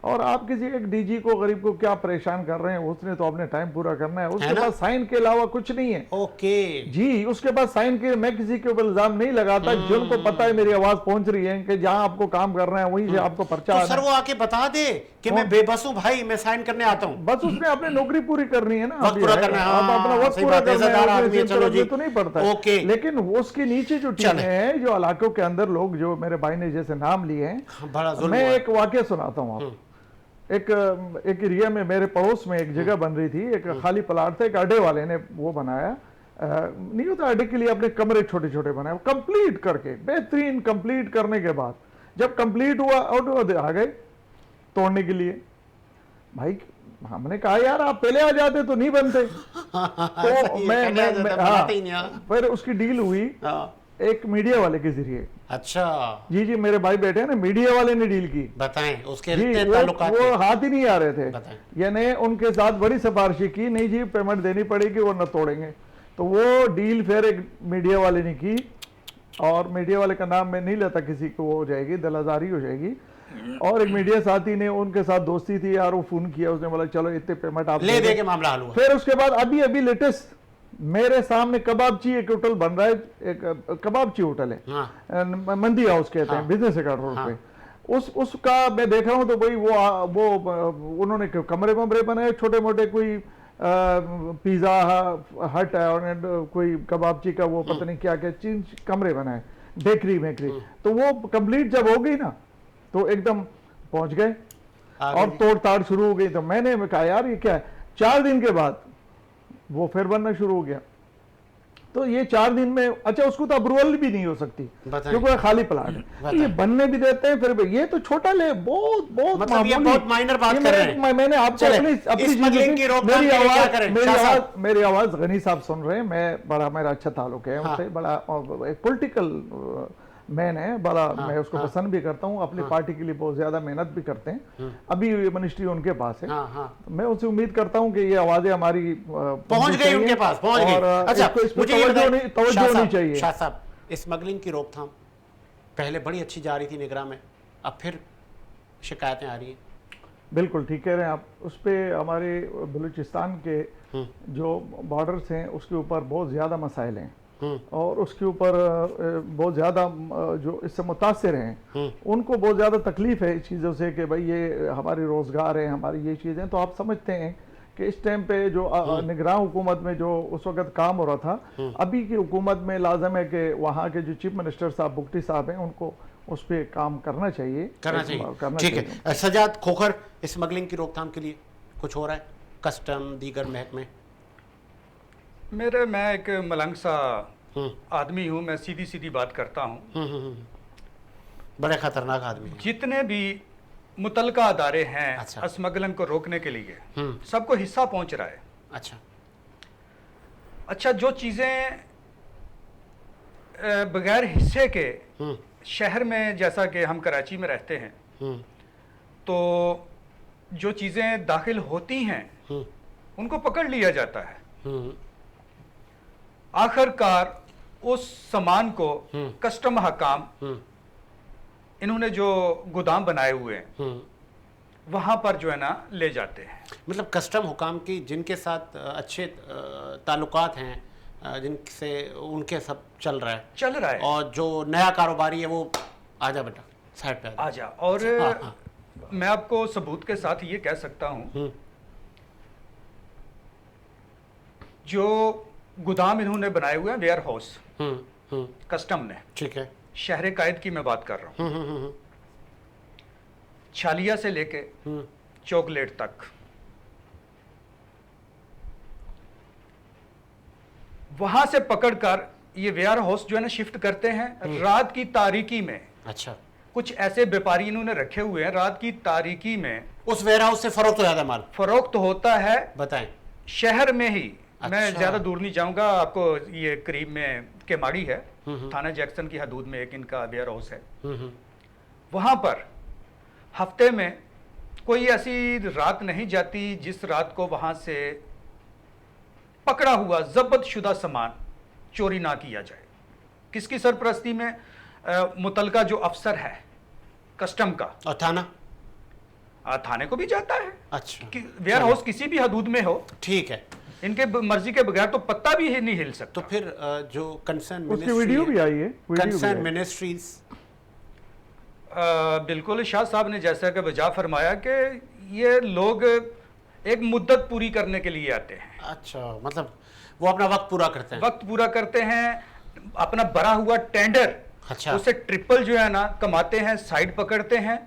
और आप किसी एक डीजी को, गरीब को क्या परेशान कर रहे हैं? उसने तो अपने टाइम पूरा करना है, उसके पास साइन के अलावा कुछ नहीं है। ओके जी, उसके पास साइन के, मैं किसी के ऊपर इल्जाम नहीं लगाता। जिनको पता है मेरी आवाज पहुंच रही है कि जहां आपको काम करना है वहीं से आपको पर्चा तो सर वो आके बता दे कि मैं बेबस हूँ भाई, मैं साइन करने आता हूँ। बस उसने अपनी नौकरी पूरी करनी है ना, वक्त पूरा करना है। अब अपना वक्त सही पूरा बात है, करना इज्जतदार है, आदमी है, चलो जी। तो नहीं पड़ता है। ओके। लेकिन वो उसके नीचे जो टीम है, जो इलाकों के अंदर लोग, जो मेरे भाई ने जैसे नाम लिए हैं, बड़ा जुल्म मैं हुआ है। एक वाकया सुनाता हूँ आपको। एक एरिया में मेरे पड़ोस में एक जगह बन रही थी, एक खाली प्लाट था, एक अड्डे वाले ने वो बनाया। नहीं होता अड्डे के लिए अपने कमरे छोटे छोटे बनाए, कंप्लीट करके, बेहतरीन कंप्लीट करने के बाद जब कंप्लीट हुआ और आ गए तोड़ने के लिए। भाई हमने कहा यार आप पहले आ जाते तो नहीं बनते। तो मैं फिर उसकी डील हुई एक मीडिया वाले के जरिए। अच्छा जी, मेरे भाई बैठे हैं ना, मीडिया वाले ने डील की। बताएं उसके जी, वो हाथ ही नहीं आ रहे थे। यानी उनके साथ बड़ी सिफारिशें की, नहीं जी पेमेंट देनी पड़ेगी वरना तोड़ेंगे। तो वो डील फिर एक मीडिया वाले ने की, और मीडिया वाले का नाम मैं नहीं लेता, किसी को हो जाएगी, दलाजारी हो जाएगी। और एक मीडिया साथी ने, उनके साथ दोस्ती थी यार, वो फोन किया, उसने बोला चलो इतने पेमेंट आप ले दे के मामला हल हुआ। फिर उसके बाद अभी लेटेस्ट मेरे सामने कबाबची एक होटल बन रहा है, एक कबाबची होटल है, मंदी हाउस कहते हैं, बिजनेस अकाउंट रोड पे। उसका मैं देख रहा हूँ, तो भाई वो उन्होंने कमरे बनाए छोटे मोटे, कोई पिज्जा हट है और कोई कबाबची का वो पता नहीं क्या क्या चीज कमरे बनाए, बेकरी तो वो कंप्लीट जब हो गई ना, तो एकदम पहुंच गए और तोड़ ताड़ शुरू हो गई। तो मैंने कहा यार ये क्या है। 4 दिन के बाद वो फिर बनना शुरू हो गया। तो ये 4 दिन में, अच्छा उसको तो अप्रूवल भी नहीं हो सकती क्योंकि खाली प्लाट है, ये बनने भी देते हैं। फिर ये तो छोटा ले, बहुत मतलब ये बहुत माइनर बात कर रहे हैं। मैंने आपको मेरी आवाज गनी साहब सुन रहे हैं, मैं बड़ा, मेरा अच्छा ताल्लुक है उनसे, बड़ा एक पॉलिटिकल मैन है, बड़ा मैं उसको पसंद भी करता हूँ, अपनी पार्टी के लिए बहुत ज्यादा मेहनत भी करते हैं। अभी ये मिनिस्ट्री उनके पास है। मैं उनसे उम्मीद करता हूँ कि ये आवाजें हमारी पहुंच गई उनके पास, पहुंच गई। अच्छा मुझे तवज्जो होनी चाहिए। शाह साहब, स्मगलिंग की रोकथाम पहले बड़ी अच्छी जा रही थी निगरान में, अब फिर शिकायतें आ रही हैं। बिल्कुल ठीक कह रहे हैं आप। उस पर हमारे बलूचिस्तान के जो बॉर्डर्स हैं उसके ऊपर बहुत ज़्यादा मसाइल हैं, और उसके ऊपर बहुत ज़्यादा जो इससे मुतासिर हैं उनको बहुत ज़्यादा तकलीफ है इस चीज़ों से कि भाई ये हमारी रोज़गार है, हमारी ये चीज़ें। तो आप समझते हैं कि इस टाइम पे जो निगरान हुकूमत में जो उस वक्त काम हो रहा था, अभी की हुकूमत में लाजम है कि वहाँ के जो चीफ मिनिस्टर साहब बुगटी साहब हैं उनको उस पर काम करना चाहिए। ठीक है। सजाद खोखर, स्मगलिंग की रोकथाम के लिए कुछ हो रहा है? कस्टम दीगर महकमे? मैं एक मलंग सा आदमी हूँ, मैं सीधी सीधी बात करता हूँ। बड़े खतरनाक आदमी हैं। जितने भी मुतलका अदारे हैं अच्छा। स्मगलिंग को रोकने के लिए सबको हिस्सा पहुंच रहा है। अच्छा, जो चीज़ें बगैर हिस्से के शहर में, जैसा कि हम कराची में रहते हैं, तो जो चीज़ें दाखिल होती हैं उनको पकड़ लिया जाता है। आखिरकार उस सामान को कस्टम हकाम इन्होंने जो गोदाम बनाए हुए हैं वहां पर जो है ना ले जाते हैं। मतलब कस्टम हुकाम की जिनके साथ अच्छे ताल्लुकात हैं, जिनसे उनके सब चल रहा है, और जो नया कारोबारी है वो आजा बेटा साइड पे आजा। और हाँ। मैं आपको सबूत के साथ ये कह सकता हूँ, जो गोदाम इन्होंने बनाए हुए हैं वेयर हाउस कस्टम ने, ठीक है, शहर कायद की मैं बात कर रहा हूँ, छालिया से लेके चॉकलेट तक, वहां से पकड़कर ये वेयर हाउस जो है ना शिफ्ट करते हैं रात की तारीकी में। अच्छा, कुछ ऐसे व्यापारी इन्होंने रखे हुए हैं, रात की तारीकी में उस वेयर हाउस से फरोख्त हो जाता है माल? फरोख्त होता है, बताएं। शहर में ही। अच्छा। मैं ज्यादा दूर नहीं जाऊंगा, आपको ये करीब में केमाड़ी है, थाना जैक्सन की हदूद में एक इनका वेयर हाउस है। वहां पर हफ्ते में कोई ऐसी रात नहीं जाती जिस रात को वहां से पकड़ा हुआ जब्त शुदा सामान चोरी ना किया जाए। किसकी सरपरस्ती में? मुतलका जो अफसर है कस्टम का। और थाना? थाने को भी जाता है। अच्छा, वेयर हाउस किसी भी हदूद में हो, ठीक है, इनके मर्जी के बगैर तो पत्ता भी नहीं हिल सकता। तो फिर जो कंसर्न उसकी वीडियो भी आई है, कंसर्न मिनिस्ट्रीज, बिल्कुल शाह साहब ने जैसा कि वजह फरमाया कि ये लोग एक मुद्दत पूरी करने के लिए आते हैं। अच्छा, मतलब वो अपना वक्त पूरा करते हैं? वक्त पूरा करते हैं, अपना भरा हुआ टेंडर, अच्छा, उसे ट्रिपल जो है ना कमाते हैं, साइड पकड़ते हैं।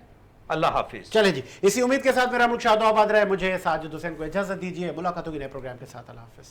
अल्लाह हाफिज। चले जी, इसी उम्मीद के साथ मेरा मुल्क शादो आबाद रहे। मुझे साजिद हुसैन को इजाजत दीजिए। मुलाकात होगी नए प्रोग्राम के साथ। अल्लाह हाफिज।